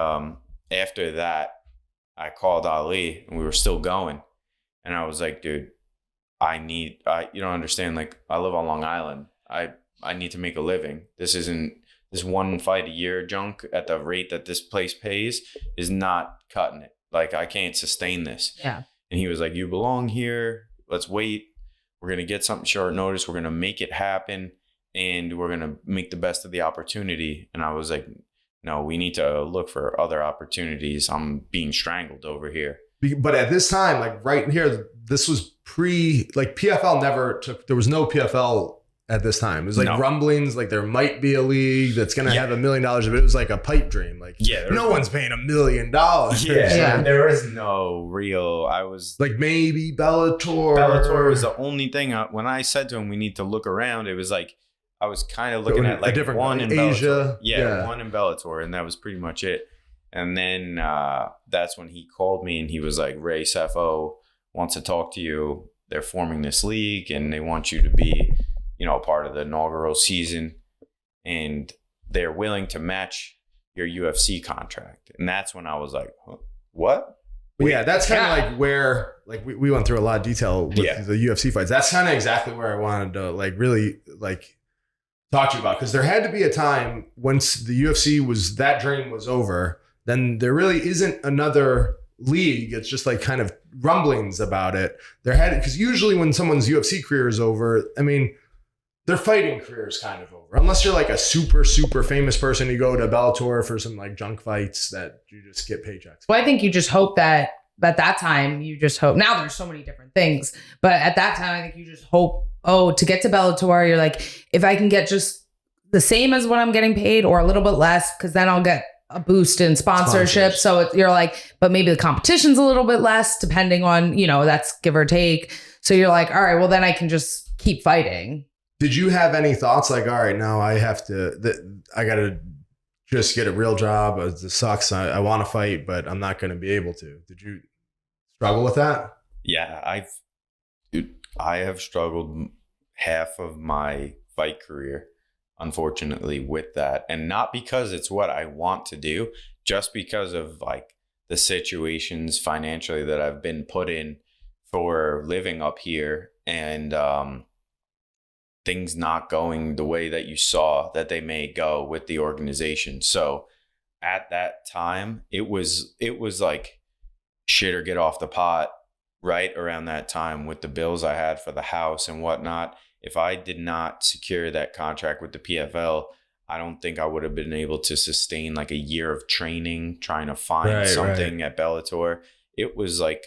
after that, I called Ali, and we were still going. And I was like, dude, you don't understand. Like, I live on Long Island. I need to make a living. This isn't, this one fight a year junk at the rate that this place pays is not cutting it. Like, I can't sustain this. Yeah. And he was like, you belong here. Let's wait. We're going to get something short notice. We're going to make it happen, and we're going to make the best of the opportunity. And I was like, no, we need to look for other opportunities. I'm being strangled over here. But at this time, like right here, this was PFL never took, there was no PFL at this time. It was like rumblings, like there might be a league that's going to have $1 million of it. It was like a pipe dream. Like, no one's paying $1 million. Yeah. There was no real, I was like, maybe Bellator. Bellator was the only thing. When I said to him, we need to look around, it was like, I was kind of looking at like different one in Asia. Bellator. One in Bellator. And that was pretty much it. And then that's when he called me, and he was like, Ray Sefo wants to talk to you. They're forming this league, and they want you to be, part of the inaugural season, and they're willing to match your UFC contract. And that's when I was like, huh, what? Yeah, that's kind of like where, like we went through a lot of detail with the UFC fights. That's kind of exactly where I wanted to like really like talk to you about, because there had to be a time once the UFC was, that dream was over, then there really isn't another league. It's just like kind of rumblings about it. Because usually when someone's UFC career is over, I mean, their fighting career is kind of over. Unless you're like a super, super famous person, you go to Bellator for some like junk fights that you just get paychecks. Well, I think you just hope that at that time, now there's so many different things, but at that time, I think you just hope, to get to Bellator, you're like, if I can get just the same as what I'm getting paid or a little bit less, because then I'll get a boost in sponsorship. So you're like, but maybe the competition's a little bit less depending on, that's give or take. So you're like, all right, well then I can just keep fighting. Did you have any thoughts like, all right, now I got to just get a real job. This sucks. I want to fight, but I'm not going to be able to. Did you struggle with that? Yeah, I have struggled half of my fight career, unfortunately, with that. And not because it's what I want to do, just because of like the situations financially that I've been put in for living up here and things not going the way that you saw that they may go with the organization. So at that time, it was like shit or get off the pot right around that time with the bills I had for the house and whatnot. If I did not secure that contract with the PFL, I don't think I would have been able to sustain like a year of training, trying to find something at Bellator. It was like,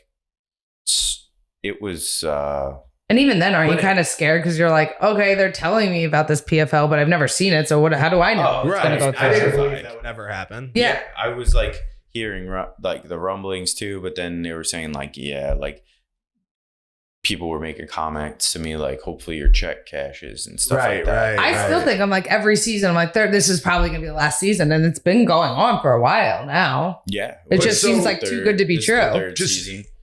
and even then, aren't you kind of scared because you're like, okay, they're telling me about this PFL, but I've never seen it. So how do I know it's going to go through? I didn't believe that would ever happen. Yeah. I was like hearing like the rumblings too, but then they were saying like, yeah, like people were making comments to me like, hopefully your check cashes and stuff like that. I still think I'm like every season, I'm like, this is probably going to be the last season. And it's been going on for a while now. Yeah. It just seems like too good to be true.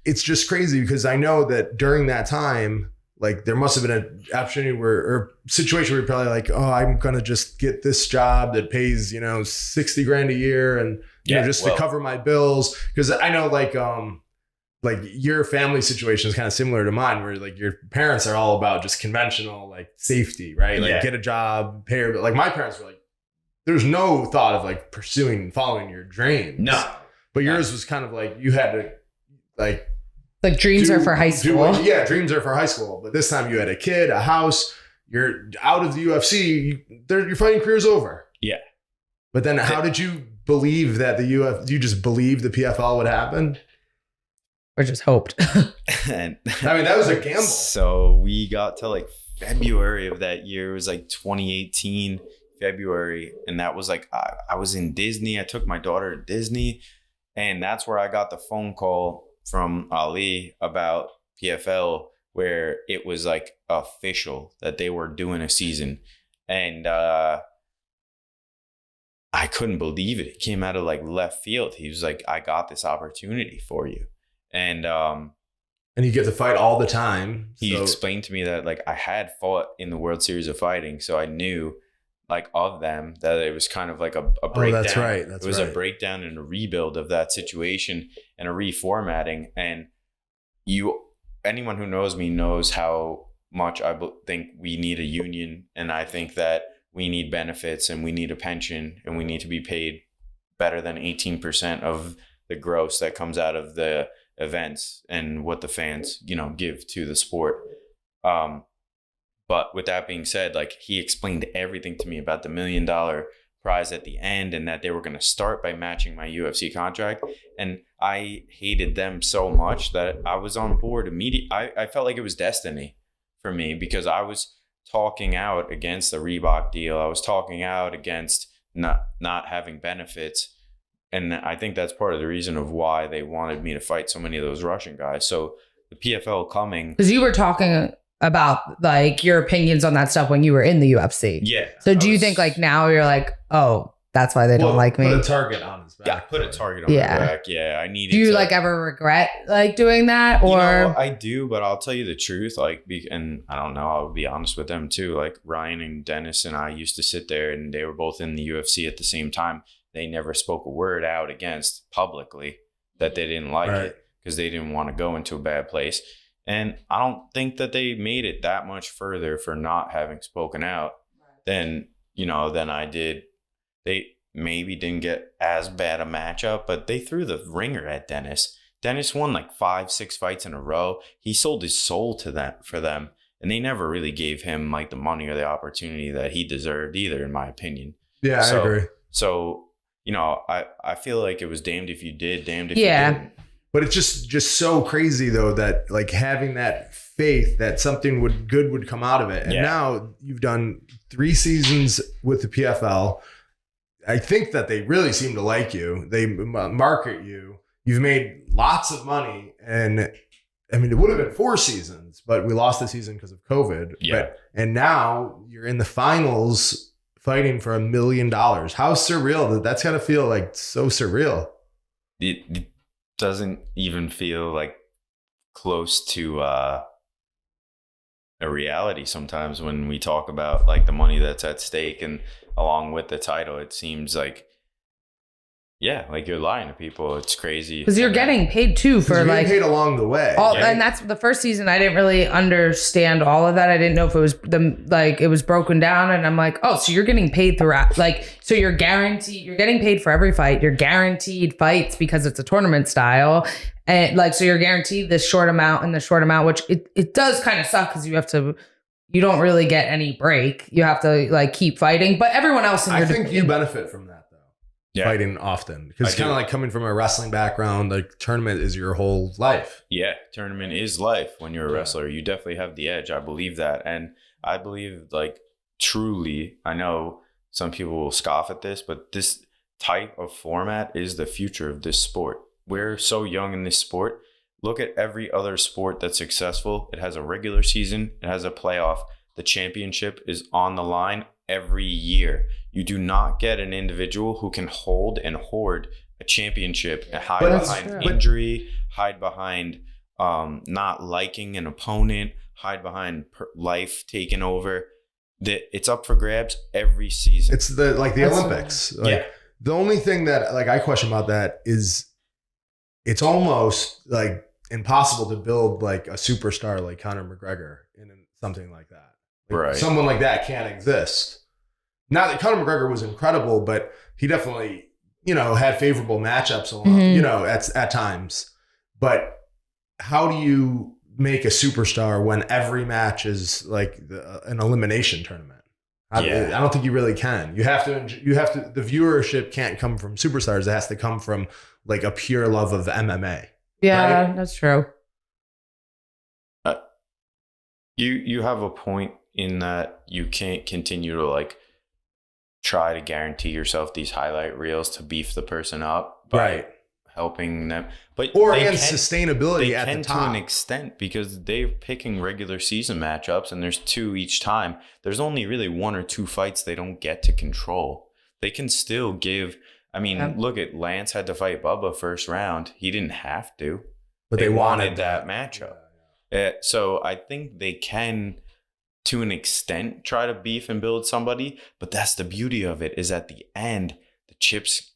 It's just crazy because I know that during that time, like there must have been an opportunity or situation where you're probably like, oh, I'm going to just get this job that pays, $60 grand a year and to cover my bills. Cause I know like your family situation is kind of similar to mine where like your parents are all about just conventional, like safety, right? Like get a job, pay her. Like my parents were like, there's no thought of like following your dreams. No. But yours was kind of like, you had to like dreams are for high school. Dreams are for high school. But this time you had a kid, a house, you're out of the UFC, your fighting career's over. Yeah. But then how did you believe that you just believed the PFL would happen? Or just hoped. And I mean, that was a gamble. So we got to like February of that year. It was like 2018 February. And that was like, I was in Disney. I took my daughter to Disney. And that's where I got the phone call from Ali about PFL, where it was like official that they were doing a season. And I couldn't believe it. It came out of like left field. He was like, I got this opportunity for you. And you get to fight all the time. He explained to me that like I had fought in the World Series of Fighting. So I knew like of them that it was kind of like a breakdown. Oh, that's right. It was a breakdown and a rebuild of that situation and a reformatting. And anyone who knows me knows how much I think we need a union. And I think that we need benefits and we need a pension and we need to be paid better than 18% of the gross that comes out of the events and what the fans, give to the sport. But with that being said, like he explained everything to me about the $1 million prize at the end and that they were going to start by matching my UFC contract. And I hated them so much that I was on board immediately. I felt like it was destiny for me because I was talking out against the Reebok deal. I was talking out against not having benefits. And I think that's part of the reason of why they wanted me to fight so many of those Russian guys. So the PFL coming. Because you were talking about like your opinions on that stuff when you were in the UFC. Yeah. So do you think like now you're like, oh, that's why they don't like me? Put a target on his back. Yeah, put a target on my back. Yeah, I needed. Do you like ever regret like doing that? Or I do, but I'll tell you the truth. Like, and I don't know. I'll be honest with them too. Like Ryan and Dennis and I used to sit there, and they were both in the UFC at the same time. They never spoke a word out against publicly that they didn't like it because they didn't want to go into a bad place. And I don't think that they made it that much further for not having spoken out than I did. They maybe didn't get as bad a matchup, but they threw the ringer at Dennis. Dennis won like 5-6 fights in a row. He sold his soul for them. And they never really gave him like the money or the opportunity that he deserved either, in my opinion. Yeah, I agree. So, I feel like it was damned if you did, damned if you didn't. But it's just so crazy though that like having that faith that something good would come out of it. And now you've done 3 seasons with the PFL. I think that they really seem to like you. They market you. You've made lots of money. And I mean, it would have been 4 seasons, but we lost the season because of COVID. Yeah. And now you're in the finals fighting for $1 million. How surreal. That's got to feel like so surreal. It doesn't even feel like close to a reality sometimes when we talk about like the money that's at stake and along with the title. It seems like Yeah, like you're lying to people. It's crazy. Because you're getting paid too for you're like getting paid along the way. and that's the first season. I didn't really understand all of that. I didn't know if it was it was broken down. And I'm like, oh, so you're getting paid throughout. Like, so you're guaranteed. You're getting paid for every fight. You're guaranteed fights because it's a tournament style, and like so you're guaranteed this short amount and the short amount, which it does kind of suck because you don't really get any break. You have to like keep fighting, but everyone else in your I think you benefit from that. Yeah. Fighting often because it's kind of like coming from a wrestling background, like tournament is your whole life. Yeah, tournament is life when you're a wrestler. You definitely have the edge. I believe that. And I believe like truly, I know some people will scoff at this, but this type of format is the future of this sport. We're so young in this sport. Look at every other sport that's successful. It has a regular season. It has a playoff. The championship is on the line every year. You do not get an individual who can hold and hoard a championship and hide behind injury, hide behind not liking an opponent, hide behind life taking over. It's up for grabs every season. It's the Olympics. Like, the only thing that like I question about that is it's almost like impossible to build like a superstar like Conor McGregor in something like that. Like, right. Someone like that can't exist. Not that Conor McGregor was incredible, but he definitely, had favorable matchups along, at times. But how do you make a superstar when every match is like an elimination tournament? I don't think you really can. You have to, the viewership can't come from superstars. It has to come from like a pure love of MMA. Yeah, right? That's true. You have a point in that you can't continue to like try to guarantee yourself these highlight reels to beef the person up by helping them. But sustainability at the top. To an extent because they're picking regular season matchups and there's 2 each time. There's only really 1 or 2 fights they don't get to control. They can still give. I mean, look at Lance had to fight Bubba first round. He didn't have to, but they wanted that matchup. So I think they can, to an extent, try to beef and build somebody, but that's the beauty of it is at the end, the chips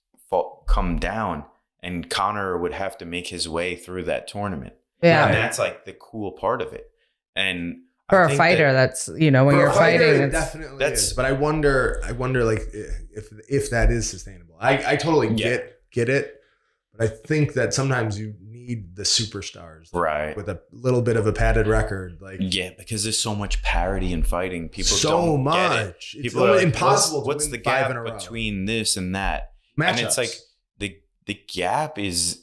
come down and Conor would have to make his way through that tournament. Yeah. And that's like the cool part of it. And for a fighter, that's, when you're fighting, it definitely is. But I wonder like if that is sustainable. I totally get it. But I think that sometimes you need the superstars, right? With a little bit of a padded record, because there's so much parity in fighting. People don't get it. People are impossible. What's the gap between this and that? Matchups. And it's like the gap is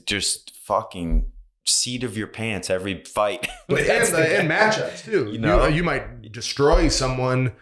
just fucking seat of your pants every fight. and matchups too. You might destroy someone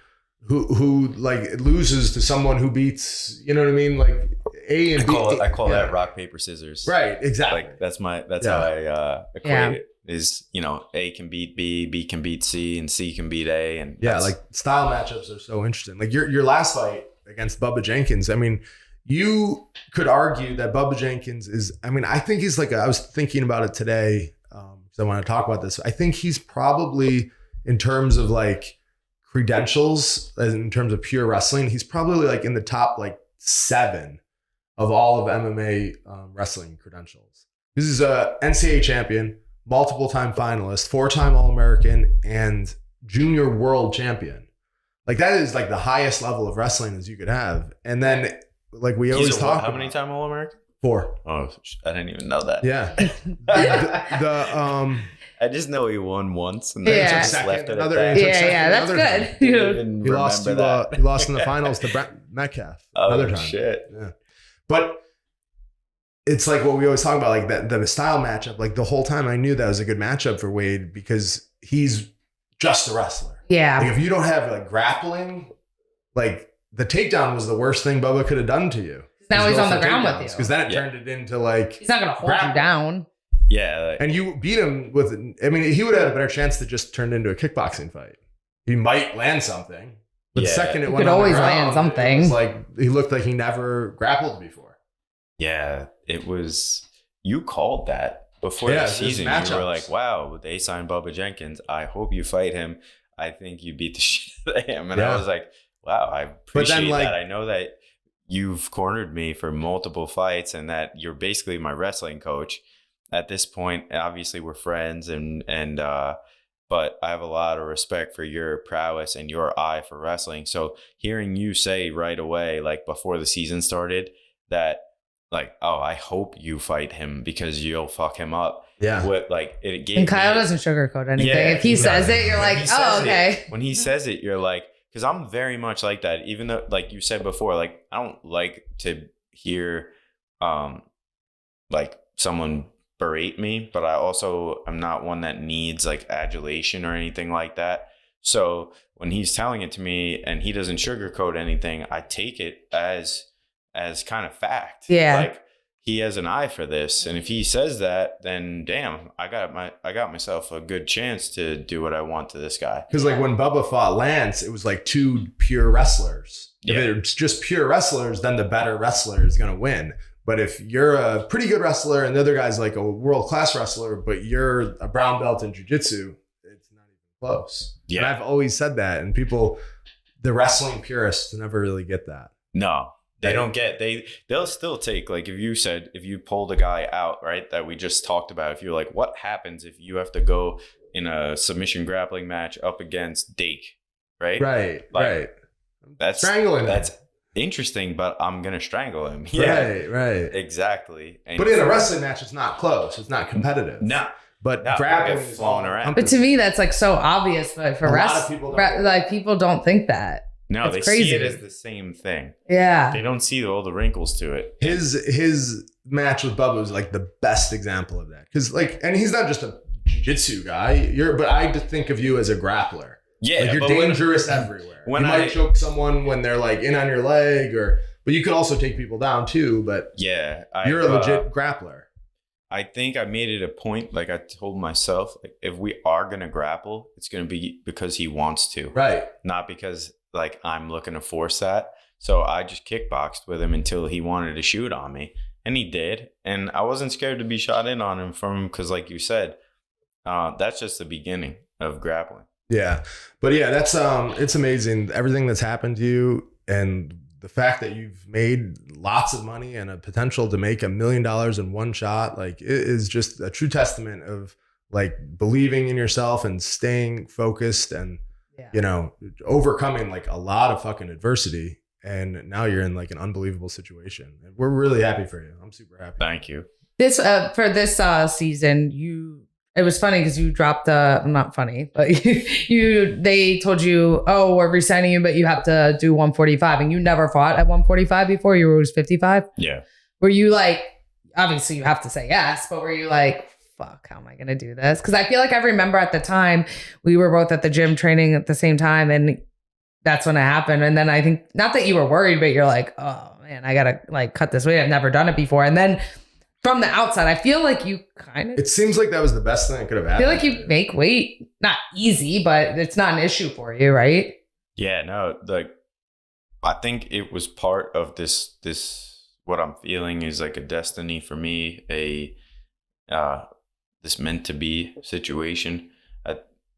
who like loses to someone who beats. You know what I mean? Like. I call that rock, paper, scissors. Right, exactly. Like that's how I equate it. Is A can beat B, B can beat C, and C can beat A, and like style matchups are so interesting. Like your last fight against Bubba Jenkins. I mean, you could argue that Bubba Jenkins is. I mean, I think he's like. I was thinking about it today because I want to talk about this. I think he's probably in terms of like credentials, in terms of pure wrestling, he's probably like in the top like 7. Of all of MMA wrestling credentials. This is a NCAA champion, multiple-time finalist, 4-time All-American, and junior world champion. Like that is like the highest level of wrestling as you could have. And then like we always talk about. How many time All-American? 4. Oh, I didn't even know that. Yeah. I just know he won once and then just left it at that. That's good. He lost in the finals to Brett Metcalf another time. Shit. Yeah. But it's like what we always talk about, like that the style matchup. Like the whole time I knew that was a good matchup for Wade because he's just a wrestler. Yeah. Like if you don't have like grappling, like the takedown was the worst thing Bubba could have done to you. Now he's on the ground with you. Because then it turned it into like he's not gonna hold you down. Yeah. And you beat him with. I mean, he would have had a better chance to just turn into a kickboxing fight. He might land something. But the second it went could on always the ground, land something. It was like he looked like he never grappled before. Yeah, it was. You called that before the season. You were like, "Wow, they signed Bubba Jenkins. I hope you fight him. I think you beat the shit out of him." And I was like, "Wow, I appreciate that. I know that you've cornered me for multiple fights and that you're basically my wrestling coach at this point. Obviously we're friends but I have a lot of respect for your prowess and your eye for wrestling. So hearing you say right away, like before the season started, that like, oh, I hope you fight him because you'll fuck him up. Yeah. What like it gave And Kyle me, doesn't sugarcoat anything. Yeah, if he says it, you're like, oh, okay. When he says it, you're like, because I'm very much like that. Even though, like you said before, like I don't like to hear, like someone berate me, but I also am not one that needs like adulation or anything like that. So when he's telling it to me and he doesn't sugarcoat anything, I take it as kind of fact. Yeah. Like he has an eye for this, and if he says that, then damn, I got myself a good chance to do what I want to this guy. Because like when Bubba fought Lance, it was like two pure wrestlers. Yeah. If it's just pure wrestlers, then the better wrestler is going to win. But if you're a pretty good wrestler and the other guy's like a world-class wrestler, but you're a brown belt in jiu-jitsu, it's not even close. Yeah. And I've always said that. And people, the wrestling purists never really get that. No, they don't get, they'll still take, like if you pulled a guy out, right, that we just talked about, if you're like, what happens if you have to go in a submission grappling match up against Dake, right? Right, Like, right. That's Strangling him. That's interesting, but I'm going to strangle him. Yeah, Right. Exactly. And But in a wrestling match, it's not close. It's not competitive. no. But No, grappling get is flown all around. But to me, that's like so obvious. But for A lot of wrestling, people don't. like people don't think that. No, It's they crazy. see it as the same thing. Yeah. They don't see all the wrinkles to it. His match with Bubba was like the best example of that. Because like, and he's not just a jiu-jitsu guy. But I think of you as a grappler. Yeah, Like you're but dangerous everywhere. when you might choke someone when they're like in on your leg, but you could also take people down too. But yeah, you're a legit grappler. I think I made it a point, like I told myself, like if we are gonna grapple, it's gonna be because he wants to, Right. not because like I'm looking to force that. So I just kickboxed with him until he wanted to shoot on me, and he did, and I wasn't scared to be shot in on him because, like you said, that's just the beginning of grappling. Yeah. But yeah, that's it's amazing everything that's happened to you and the fact that you've made lots of money and a potential to make $1 million in one shot. Like it is just a true testament of like believing in yourself and staying focused and you know, overcoming like a lot of fucking adversity. And now you're in like an unbelievable situation. We're really happy for you. I'm super happy. Thank you. This for this season, it was funny because you dropped not funny, but they told you, oh, we're resigning you, but you have to do 145, and you never fought at 145 before. You were always 55. Yeah. Were you like, obviously you have to say yes, but were you like, fuck, how am I going to do this? Because I feel like I remember at the time we were both at the gym training at the same time, and that's when it happened. And then I think, not that you were worried, but you're like, oh man, I got to like cut this weight. I've never done it before. And then from the outside, I feel like you kind of... It seems like that was the best thing that could have I happened. feel like you make weight not easy, but it's not an issue for you, right? Yeah, no, like I think it was part of this what I'm feeling is like a destiny for me, this meant to be situation.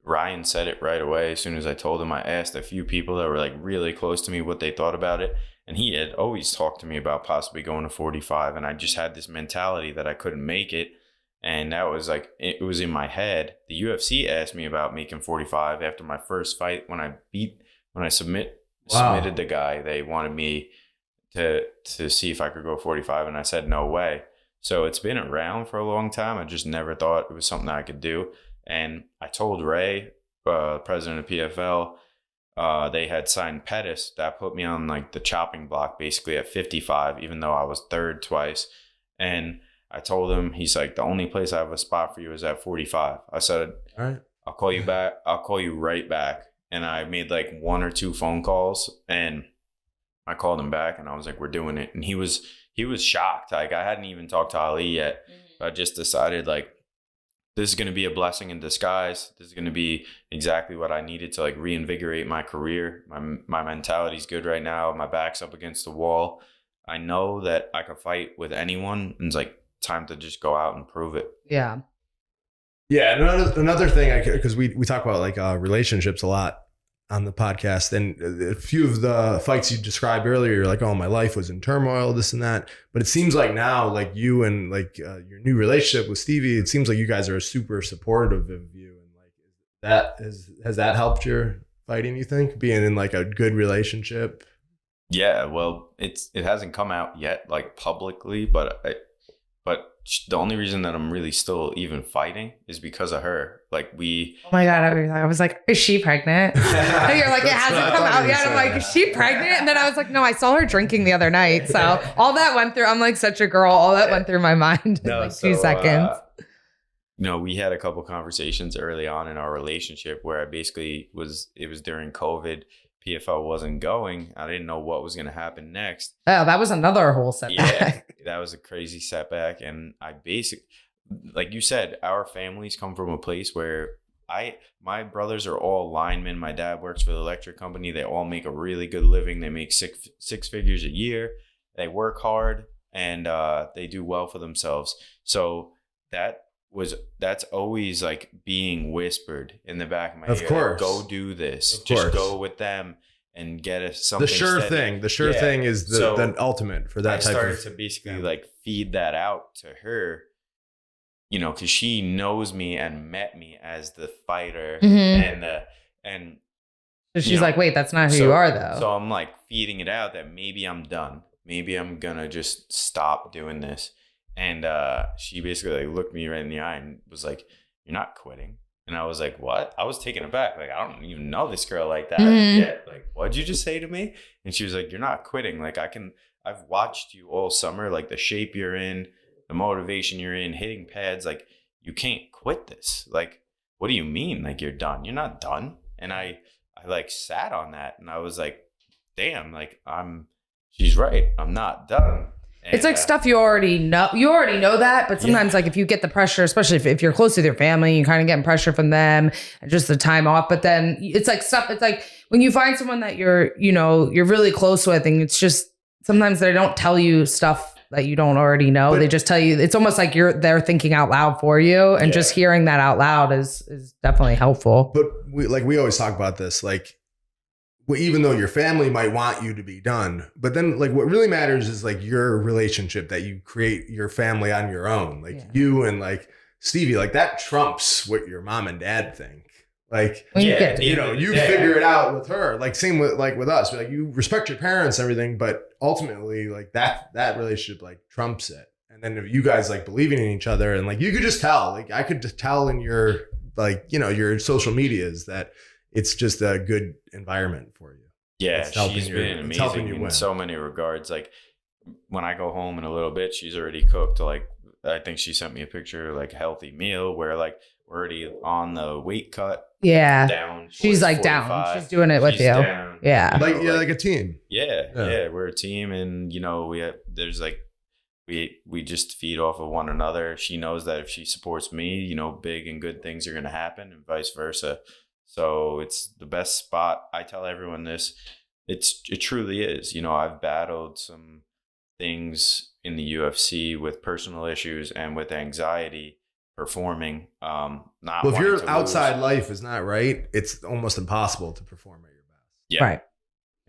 Ryan said it right away as soon as I told him. I asked a few people that were like really close to me what they thought about it, and he had always talked to me about possibly going to 45, and I just had this mentality that I couldn't make it, and that was like, it was in my head. The UFC asked me about making 45 after my first fight when I submitted the guy. They wanted me to see if I could go 45, and I said no way. So it's been around for a long time. I just never thought it was something I could do. And I told Ray, president of PFL, they had signed Pettis. That put me on like the chopping block basically at 55, even though I was third twice. And I told him, he's like, the only place I have a spot for you is at 45. I said, all right, I'll call you back. I'll call you right back. And I made like 1 or 2 phone calls, and I called him back and I was like, we're doing it. And he was shocked. Like I hadn't even talked to Ali yet. I just decided like, this is going to be a blessing in disguise. This is going to be exactly what I needed to like reinvigorate my career. My mentality's good right now. My back's up against the wall. I know that I can fight with anyone, and it's like time to just go out and prove it. Yeah. Yeah. Another thing, because we talk about like relationships a lot. on the podcast, and a few of the fights you described earlier, you're like, oh, my life was in turmoil, this and that. But it seems like now, like you and like your new relationship with Stevie, it seems like you guys are super supportive of you. And like that has that helped your fighting, you think, being in like a good relationship? Yeah, well, it hasn't come out yet, like publicly, but the only reason that I'm really still even fighting is because of her. Like oh my God, I was like, is she pregnant? And you're like, it hasn't come out yet. I'm like, is she pregnant? And then I was like, no, I saw her drinking the other night. So all that went through, I'm like such a girl. All that went through my mind in like 2 seconds. We had a couple conversations early on in our relationship where I basically it was during COVID. PFL wasn't going. I didn't know what was going to happen next. Oh, that was another whole setback. Yeah, that was a crazy setback. And I basically, like you said, our families come from a place where my brothers are all linemen. My dad works for the electric company. They all make a really good living. They make six figures a year. They work hard and they do well for themselves. So that's always like being whispered in the back of my ear. Of course. Go do this. Of Just course. go with them and get us something. The sure steady. thing. The sure thing is the ultimate for that type of. I started to basically like feed that out to her, because she knows me and met me as the fighter, and so she's like, wait, that's not who you are though. So I'm like feeding it out that maybe I'm done. Maybe I'm gonna just stop doing this. And she basically like looked me right in the eye and was like, "You're not quitting." And I was like, "What?" I was taken aback. Like, I don't even know this girl like that yet. Like, what'd you just say to me? And she was like, "You're not quitting. Like, I've watched you all summer, like the shape you're in, the motivation you're in, hitting pads. Like, you can't quit this. Like, what do you mean? Like, you're done? You're not done." And I like sat on that and I was like, damn, like she's right. I'm not done. And it's like stuff you already know. You already know that, but sometimes like if you get the pressure, especially if you're close with your family, you kind of getting pressure from them and just the time off. But then it's like stuff. It's like when you find someone that you're really close with, and it's just sometimes they don't tell you stuff that you don't already know. They just tell you. It's almost like they're thinking out loud for you, and just hearing that out loud is definitely helpful. But we always talk about this, like. Even though your family might want you to be done, but then like what really matters is like your relationship that you create your family on your own, like you and like Stevie, like that trumps what your mom and dad think. Like, you figure it out with her. Like same with us. Like you respect your parents and everything, but ultimately like that relationship like trumps it. And then if you guys like believing in each other and like you could just tell, like I could just tell in your like your social medias that it's just a good environment for you. Yeah, she's been amazing in so many regards. Like when I go home in a little bit, she's already cooked. Like I think she sent me a picture, like healthy meal where like we're already on the weight cut. Yeah, down. She's like 45. Down. She's doing it with you. Down. Yeah, like a team. Yeah, we're a team, and we just feed off of one another. She knows that if she supports me, big and good things are gonna happen, and vice versa. So it's the best spot. I tell everyone this. It truly is. I've battled some things in the UFC with personal issues and with anxiety performing. If your outside life is not right, it's almost impossible to perform at your best. Yeah. Right.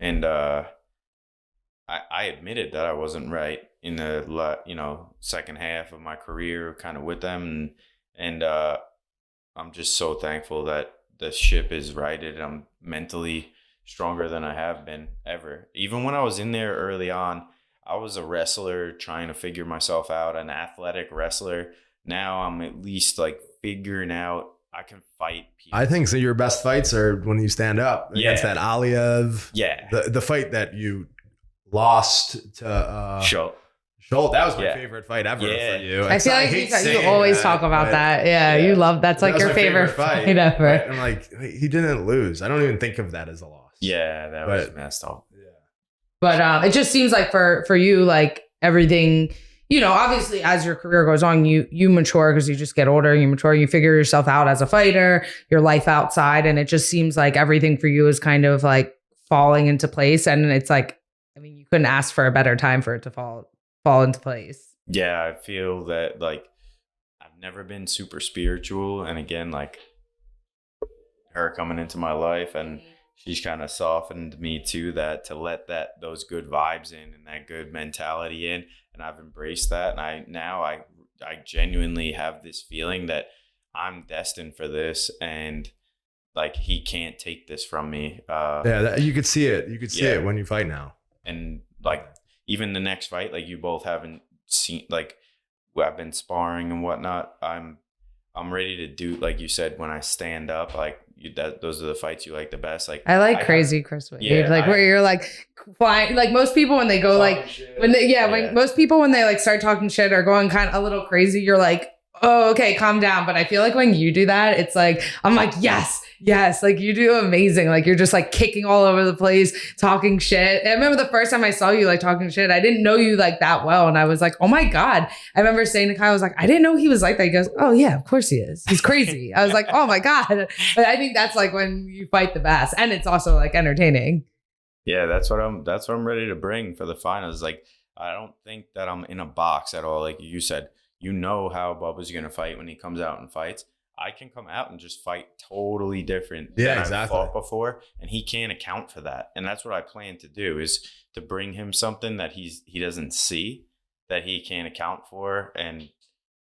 And I admitted that I wasn't right in the second half of my career, kind of with them, and I'm just so thankful that the ship is righted. I'm mentally stronger than I have been ever. Even when I was in there early on, I was a wrestler trying to figure myself out, an athletic wrestler. Now I'm at least like figuring out I can fight people. I think so. Your best fights are when you stand up against that Aliev. Yeah. The fight that you lost to Schultz. That was my favorite fight ever for you. I feel like you always talk about that. Yeah, you love that's like your favorite fight ever. Right? I'm like, he didn't lose. I don't even think of that as a loss. Yeah, that was messed up. Yeah. But it just seems like for you, like everything, obviously as your career goes on, you mature because you just get older, you mature, you figure yourself out as a fighter, your life outside. And it just seems like everything for you is kind of like falling into place. And it's like, you couldn't ask for a better time for it to fall into place. Yeah, I feel that like I've never been super spiritual, and again, like her coming into my life and she's kind of softened me to that, to let those good vibes in and that good mentality in, and I've embraced that. And I genuinely have this feeling that I'm destined for this, and like he can't take this from me. You could see it. You could see it when you fight now. And like even the next fight, like you both haven't seen, like I've been sparring and whatnot. I'm ready to do, like you said, when I stand up, like those are the fights you like the best. Like I like crazy Chris Wade, where you're like flying, like most people when they go like shit. When most people when they like start talking shit or going kind of a little crazy, you're like, oh, okay, calm down. But I feel like when you do that, it's like, I'm like, yes, like you do amazing. Like you're just like kicking all over the place, talking shit. I remember the first time I saw you like talking shit, I didn't know you like that well. And I was like, oh my God. I remember saying to Kyle, I was like, I didn't know he was like that. He goes, oh yeah, of course he is. He's crazy. I was like, oh my God. But I think that's like when you fight the best. And it's also like entertaining. Yeah, that's what I'm ready to bring for the finals. Like, I don't think that I'm in a box at all. Like you said, you know how Bubba's going to fight when he comes out and fights. I can come out and just fight totally different than I've fought before, and he can't account for that. And that's what I plan to do, is to bring him something that he doesn't see, that he can't account for, and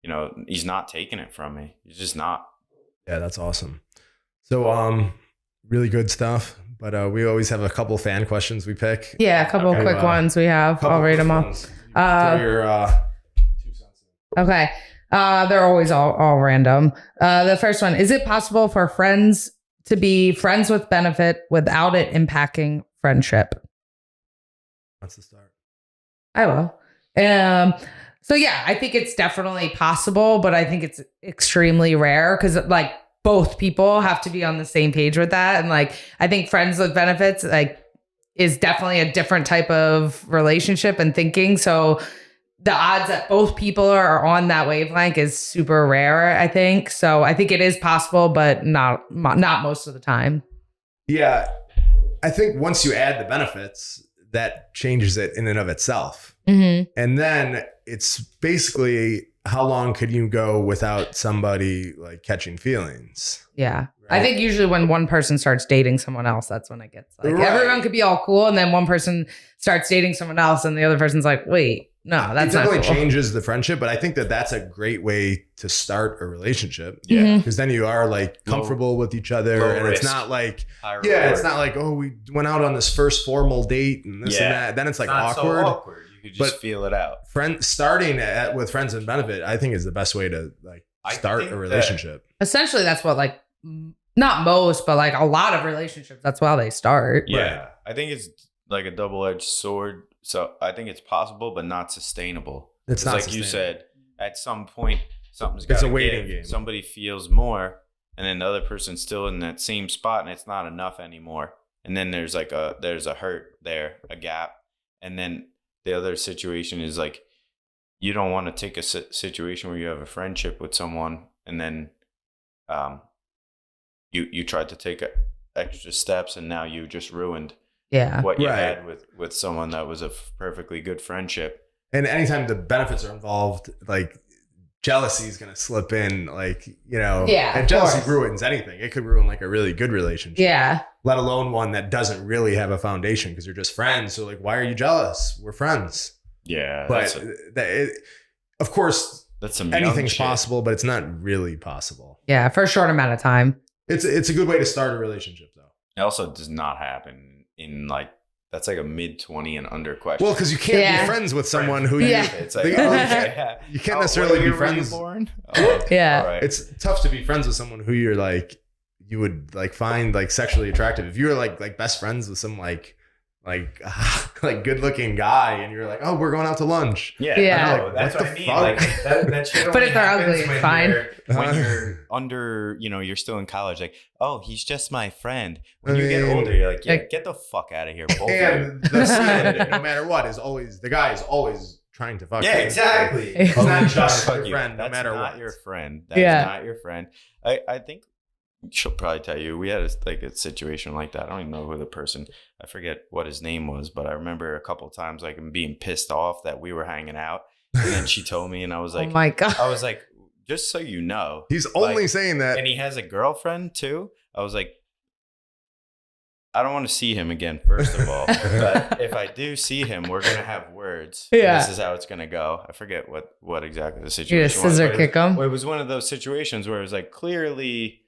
you know, he's not taking it from me. He's just not. Yeah, that's awesome. So really good stuff. But we always have a couple fan questions we pick. Yeah, a couple quick ones we have. I'll read them all. Okay. They're always all random. The first one, is it possible for friends to be friends with benefit without it impacting friendship? That's the start. I will. So yeah, I think it's definitely possible, but I think it's extremely rare because like both people have to be on the same page with that. And like, I think friends with benefits like is definitely a different type of relationship and thinking. So the odds that both people are on that wavelength is super rare, I think. So I think it is possible, but not most of the time. Yeah. I think once you add the benefits, that changes it in and of itself. Mm-hmm. And then it's basically, how long could you go without somebody like catching feelings? Yeah. Right? I think usually when one person starts dating someone else, that's when it gets like everyone could be all cool. And then one person starts dating someone else and the other person's like, wait, no, that's not cool. It definitely changes the friendship, but I think that that's a great way to start a relationship. Yeah. Because then you are like comfortable with each other, and risk. It's not like, it's not like, oh, we went out on this first formal date and this and that. Then it's like awkward. So awkward. You could just feel it out. Starting with friends and benefit, I think is the best way to like start a relationship. Essentially, that's what like, not most, but like a lot of relationships, that's how they start. Yeah. Right. I think it's like a double-edged sword. So I think it's possible, but not sustainable. It's not like you said. At some point, something's got to give. It's a waiting game. Somebody feels more, and then the other person's still in that same spot, and it's not enough anymore. And then there's like there's a hurt there, a gap, and then the other situation is like, you don't want to take a situation where you have a friendship with someone, and then you tried to take extra steps, and now you just ruined. Yeah. What you had with someone that was a perfectly good friendship. And anytime the benefits are involved, like jealousy is going to slip in, like, you know, and jealousy ruins anything. It could ruin like a really good relationship. Yeah. Let alone one that doesn't really have a foundation because you're just friends. So like, why are you jealous? We're friends. Yeah. But of course, anything's possible, but it's not really possible. Yeah. For a short amount of time. It's a good way to start a relationship though. It also does not happen in like, that's like a mid-20 and under question. Well, because you can't be friends with someone who it's like, you can't necessarily be friends. Born? Yeah. Right. It's tough to be friends with someone who you're like, you would like find like sexually attractive. If you were like best friends with some like good looking guy and you're like, oh, we're going out to lunch. Yeah. Like, that's what I mean. Like that shit. But if they're ugly, it's fine. When you're under, you know, you're still in college, like, oh, he's just my friend. When you get older, you're like, get the fuck out of here. Both and the standard, no matter what, is always, the guy is always trying to fuck you. Exactly. It's not just your friend, no matter what. That's not your friend. That's not your friend. I think she'll probably tell you, we had a situation like that. I don't even know who the person, I forget what his name was, but I remember a couple of times like him being pissed off that we were hanging out. And then she told me, and I was like, oh my God. I was like, just so you know. He's only saying that. And he has a girlfriend too. I was like, I don't want to see him again, first of all. But if I do see him, we're going to have words. Yeah. This is how it's going to go. I forget what exactly the You situation just scissor was. kick him. It was one of those situations where it was like, clearly,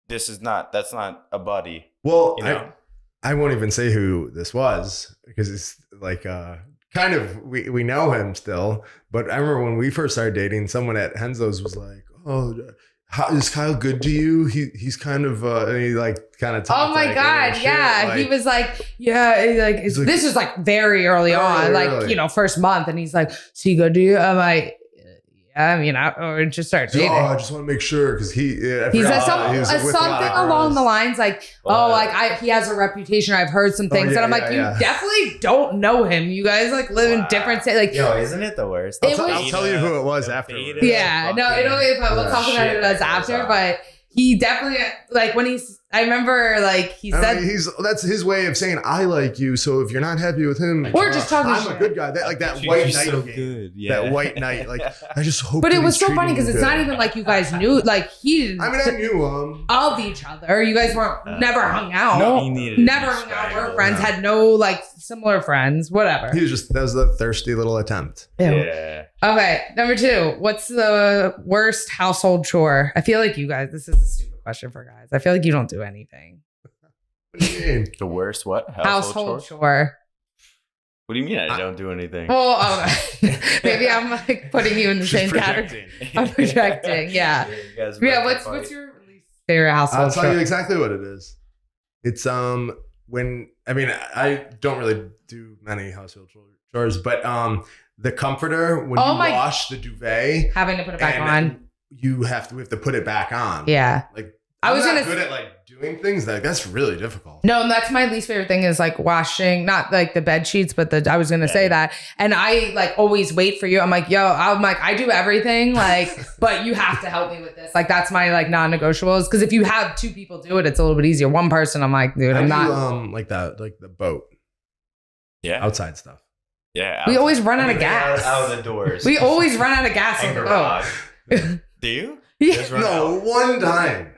that's not a buddy. Well, You know? I won't even say who this was because it's like kind of we know him still. But I remember when we first started dating, someone at Henzo's was like, "Oh, how, is Kyle good to you? He's kind of and he like kind of talked. Oh my like, God. shit, Yeah. like, he was like, yeah, like, He's like- this is like very early on, like, early. you know, first month. And he's like, is he good to you? I'm like, yeah, I mean, or just start dating. I just want to make sure because He said something along the lines like, he has a reputation. I've heard some things. yeah, and I'm like, yeah. you definitely don't know him. You guys like live in different states. Like, Yo, isn't it the worst? I'll tell you who it was afterwards. yeah, no, we'll talk about it as after, but he definitely, like when I remember like he said, that's his way of saying I like you. So if you're not happy with him, We're just talking I'm shit. a good guy. That like that She's white so knight game. good. Yeah. That white knight. Like I just hope. but that it was he's so funny treating because you it's not good. even like you guys knew, like he didn't. I mean, I knew him. of each other. You guys weren't never hung out. No, he needed to never be hung out. We're strangled. friends. Had no like similar friends. Whatever. He was just that was the thirsty little attempt. Ew. Yeah. Okay, number 2. What's the worst household chore? I feel like you guys. This is a stupid question for guys. I feel like you don't do anything. What do you mean? The worst what? Household chore. What do you mean I don't do anything? Well, maybe I'm like putting you in the She's same category. I'm projecting. Yeah. You guys Yeah. about to What's fight. your least favorite household I'll tell chore? you exactly what it is. It's when I don't really do many household chores, but the comforter when Oh you my- wash the duvet, Having to put it back and on. we have to put it back on. Yeah. Like I was I'm gonna not good at like doing things that's really difficult. No, that's my least favorite thing is like washing, not like the bed sheets, but I was going to say that. And I like always wait for you. I'm like, I do everything like, but you have to help me with this. Like that's my like non-negotiables. Cause if you have 2 people do it, it's a little bit easier. One person, I'm like, dude, I'm not. like the boat Yeah. outside stuff. Yeah. We always run out of Anything gas. Out of the doors. We always run out of gas on And the boat. garage. Do you? Yeah. Just run No, out? one time.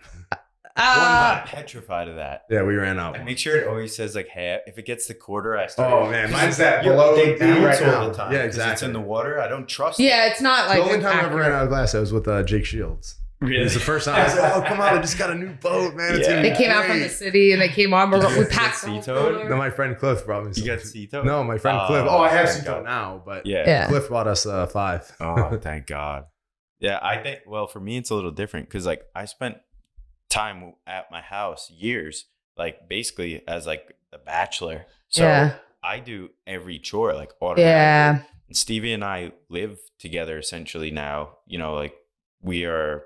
I'm petrified of that. Yeah, we ran out. I make sure it always says like half. If it gets the quarter, I start. Oh man, mine's that Yo, below they down bounce right all now. the time. Yeah, 'cause It's exactly. in the water. I don't trust. it. Yeah, it's not like The only time I ever accurate. ran out of glass, I was with Jake Shields. Really? It was the first time. I was like, "Oh, come on! I just got a new boat, man. It's Yeah. gonna be They came out from the great." city and they came on. We Did you packed get the whole Sea-toed? cooler. No, my friend Cliff brought me. You got some. Cito? No, my friend Oh, Cliff. Oh, I have thank Cito God. now, but Yeah. Yeah. Cliff bought us 5. Oh, thank God. Yeah, I think. Well, for me, it's a little different because like I spent time at my house years, like basically as like the bachelor. So Yeah. I do every chore like automatically. Yeah. And Stevie and I live together essentially now. You know, like we are.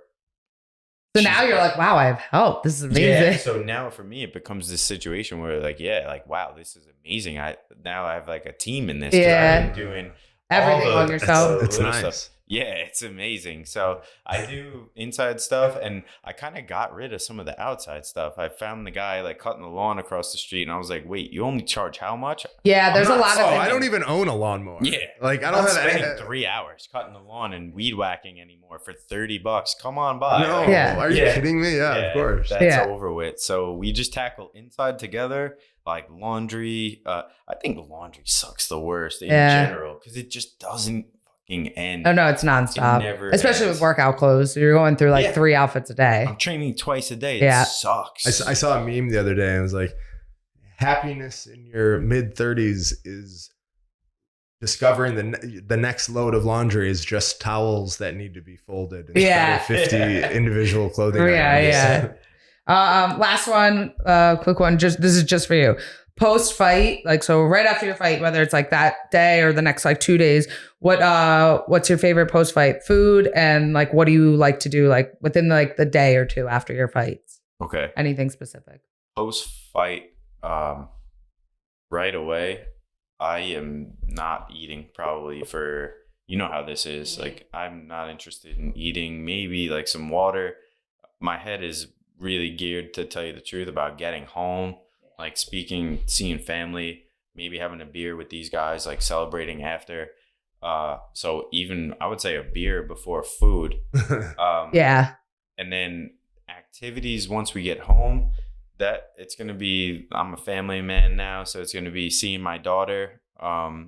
So now you're like, wow, I have help. This is amazing. Yeah. So now for me, it becomes this situation where like, yeah, like wow, this is amazing. I have like a team in this. 'Cause Yeah. I've been doing Everything all on the- yourself. the It's little nice. stuff. Yeah, it's amazing. So I do inside stuff, and I kind of got rid of some of the outside stuff. I found the guy like cutting the lawn across the street, and I was like, "Wait, you only charge how much?" Yeah, there's a I'm not- lot of Oh, things. I don't even own a lawnmower. Yeah, like I I'm don't not have spending any. 3 hours cutting the lawn and weed whacking anymore for $30. Come on by. No, Like, Yeah. are you Yeah. kidding me? Yeah, of course. That's Yeah. over with. So we just tackle inside together, like laundry. I think laundry sucks the worst in Yeah. general because it just doesn't fucking end. Oh no, it's nonstop. It never Especially ends. with workout clothes. So you're going through like Yeah. 3 outfits a day. I'm training twice a day. Yeah. It sucks. I saw a meme the other day and it was like, happiness in your mid 30s is discovering the next load of laundry is just towels that need to be folded instead Yeah. of 50 individual clothing Yeah, items. yeah. Last one, quick one. This is just for you. Post fight, like so, right after your fight, whether it's like that day or the next like 2 days, what's your favorite post fight food, and like what do you like to do like within like the day or 2 after your fights? Okay. Anything specific? Post fight, right away, I am not eating probably for, you know how this is. Like, I'm not interested in eating, maybe like some water. My head is really geared, to tell you the truth, about getting home, like seeing family, maybe having a beer with these guys, like celebrating after. So even I would say a beer before food. Yeah. And then activities once we get home, that it's going to be, I'm a family man now, so it's going to be seeing my daughter,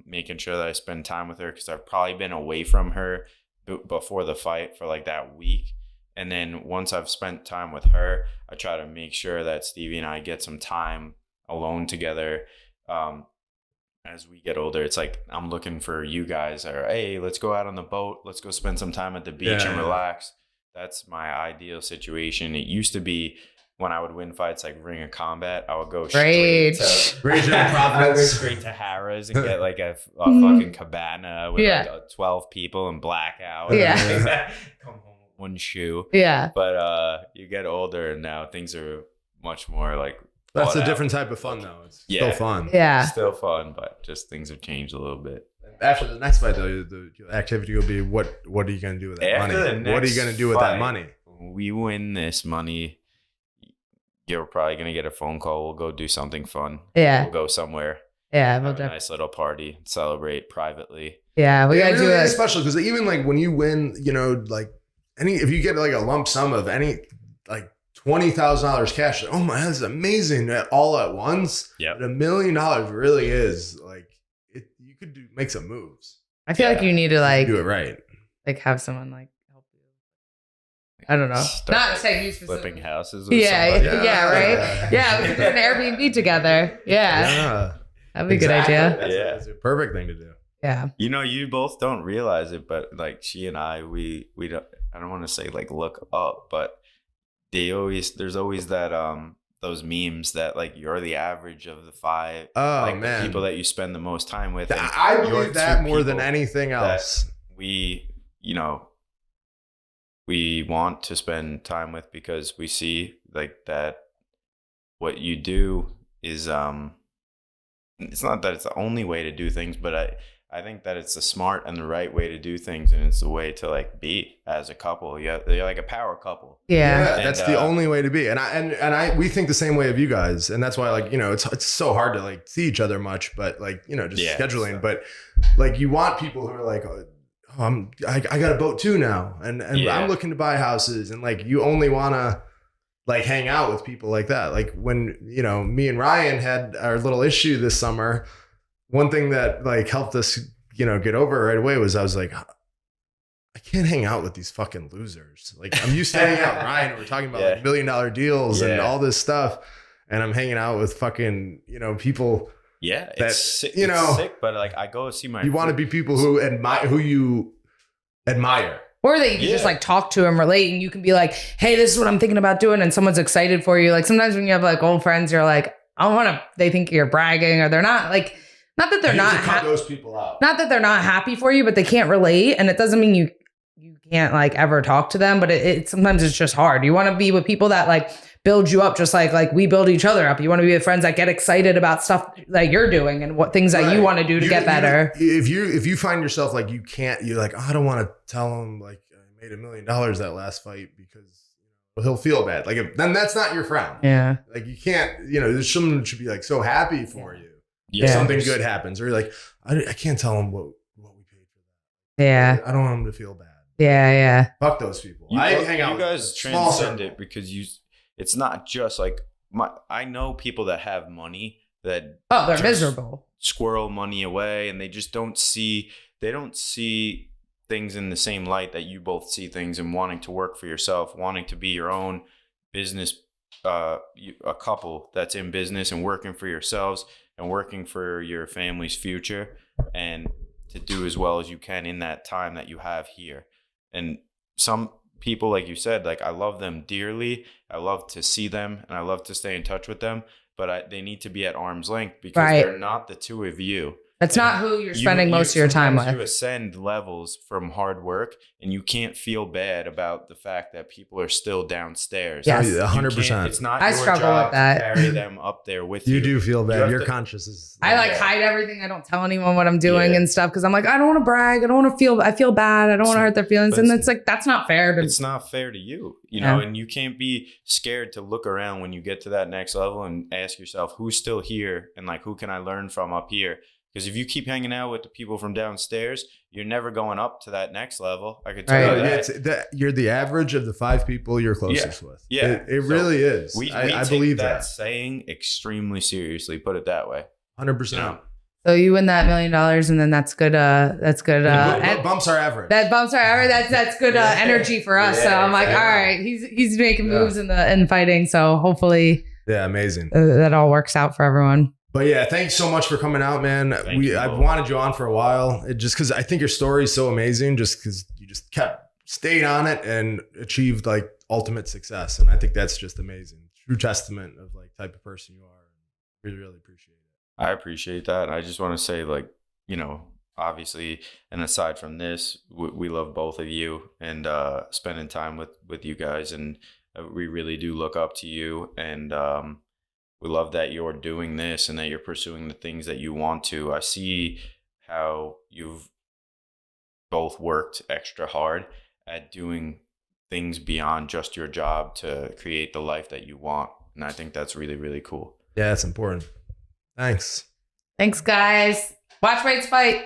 making sure that I spend time with her, because I've probably been away from her before the fight for like that week. And then once I've spent time with her, I try to make sure that Stevie and I get some time alone together. As we get older, it's like I'm looking for you guys, or hey, let's go out on the boat, let's go spend some time at the beach and relax. That's my ideal situation. It used to be when I would win fights like Ring of Combat, I would go straight to Harrah's and get like a fucking cabana with like 12 people and blackout. Yeah. Come home with one shoe. Yeah. But you get older and now things are much more like, that's a different type of fun though. It's still fun. Yeah. Still fun, but just things have changed a little bit. After the next fight though, the activity will be what are you going to do with that money? What are you going to do with that money? When we win this money, you're probably going to get a phone call. We'll go do something fun. Yeah. We'll go somewhere. Yeah. Have a nice little party, celebrate privately. Yeah. We got to do it. Special because even like when you win, you know, like if you get like a lump sum of any like $20,000 cash, oh my, that's amazing all at once. Yeah. But $1 million really is like, you could make some moves. I feel like you need to like do it right. Like have someone like help you. I don't know. Not saying you flipping houses. Yeah, right. Yeah, we could do an Airbnb together. Yeah. That'd be a good idea. That's a perfect thing to do. Yeah. You know, you both don't realize it, but like she and I, we don't. I don't want to say like look up, but there's always that those memes that like you're the average of the 5 the people that you spend the most time with. I believe that more than anything else. We want to spend time with because we see like that what you do is it's not that it's the only way to do things, but I think that it's the smart and the right way to do things, and it's the way to like be as a couple. You're like a power couple. Yeah, that's the only way to be. And we think the same way of you guys, and that's why like it's so hard to like see each other much, but like just scheduling. But like you want people who are like, I got a boat too now, and I'm looking to buy houses, and like you only want to like hang out with people like that. Like when me and Ryan had our little issue this summer. One thing that like helped us, get over it right away was I was like, I can't hang out with these fucking losers. Like I'm used to hanging out with Ryan and we're talking about like $1 million deals and all this stuff. And I'm hanging out with fucking, people. Yeah. That, it's sick, but like I go see my, you want to be people who you admire. Or that you can just like talk to and relate, and you can be like, hey, this is what I'm thinking about doing. And someone's excited for you. Like sometimes when you have like old friends, you're like, they think you're bragging, or they're not like, not that they're not cut those people out. Not that they're not happy for you, but they can't relate. And it doesn't mean you can't like ever talk to them, but it sometimes it's just hard. You want to be with people that like build you up, just like we build each other up. You want to be with friends that get excited about stuff that you're doing and what things that you want to do to get better. If you find yourself like you're like, I don't want to tell him like I made $1 million that last fight because he'll feel bad. Like then that's not your friend. Yeah. Like you can't, there's someone who should be like so happy for you. Yeah. If something good happens, or you're like, I can't tell him what we paid for that. Yeah. I don't want him to feel bad. Yeah. Fuck those people. You guys transcend it because it's not just like I know people that have money that they're miserable, squirrel money away, and they just don't see things in the same light that you both see things, and wanting to work for yourself, wanting to be your own business, a couple that's in business and working for yourselves and working for your family's future, and to do as well as you can in that time that you have here. And some people, like you said, like I love them dearly. I love to see them and I love to stay in touch with them, but they need to be at arm's length because they're not the two of you. That's not who you're spending most of your time with. You ascend levels from hard work, and you can't feel bad about the fact that people are still downstairs. Yes, 100%. It's not I your struggle job with that. to carry them up there with you. You do feel bad. Your conscience is. I like hide everything. I don't tell anyone what I'm doing and stuff because I'm like, I don't want to brag. I don't want to feel. I feel bad. I don't want to hurt their feelings. And it's like that's not fair. It's not fair to you, know. And you can't be scared to look around when you get to that next level and ask yourself, who's still here, and like who can I learn from up here? Because if you keep hanging out with the people from downstairs, you're never going up to that next level. I could tell you that. You're the average of the 5 people you're closest with. Yeah. It really is. I believe take that that. saying extremely seriously. Put it that way. 100%. You know? So you win that $1 million, and then that's good. That's good. Bumps our average. That bumps our average. That's good energy for us. So I'm like, all right, he's making moves in fighting. So hopefully, amazing. That all works out for everyone. But yeah, thanks so much for coming out, man. I've wanted you on for a while, just because I think your story is so amazing. Just because you just stayed on it and achieved like ultimate success, and I think that's just amazing. True testament of like type of person you are. Really, really appreciate it. I appreciate that. I just want to say, like, you know, obviously, and aside from this, we love both of you and spending time with you guys, and we really do look up to you, and we love that you're doing this and that you're pursuing the things that you want to. I see how you've both worked extra hard at doing things beyond just your job to create the life that you want, and I think that's really, really cool. Yeah, that's important. Thanks. Thanks, guys. Watch Waits fight.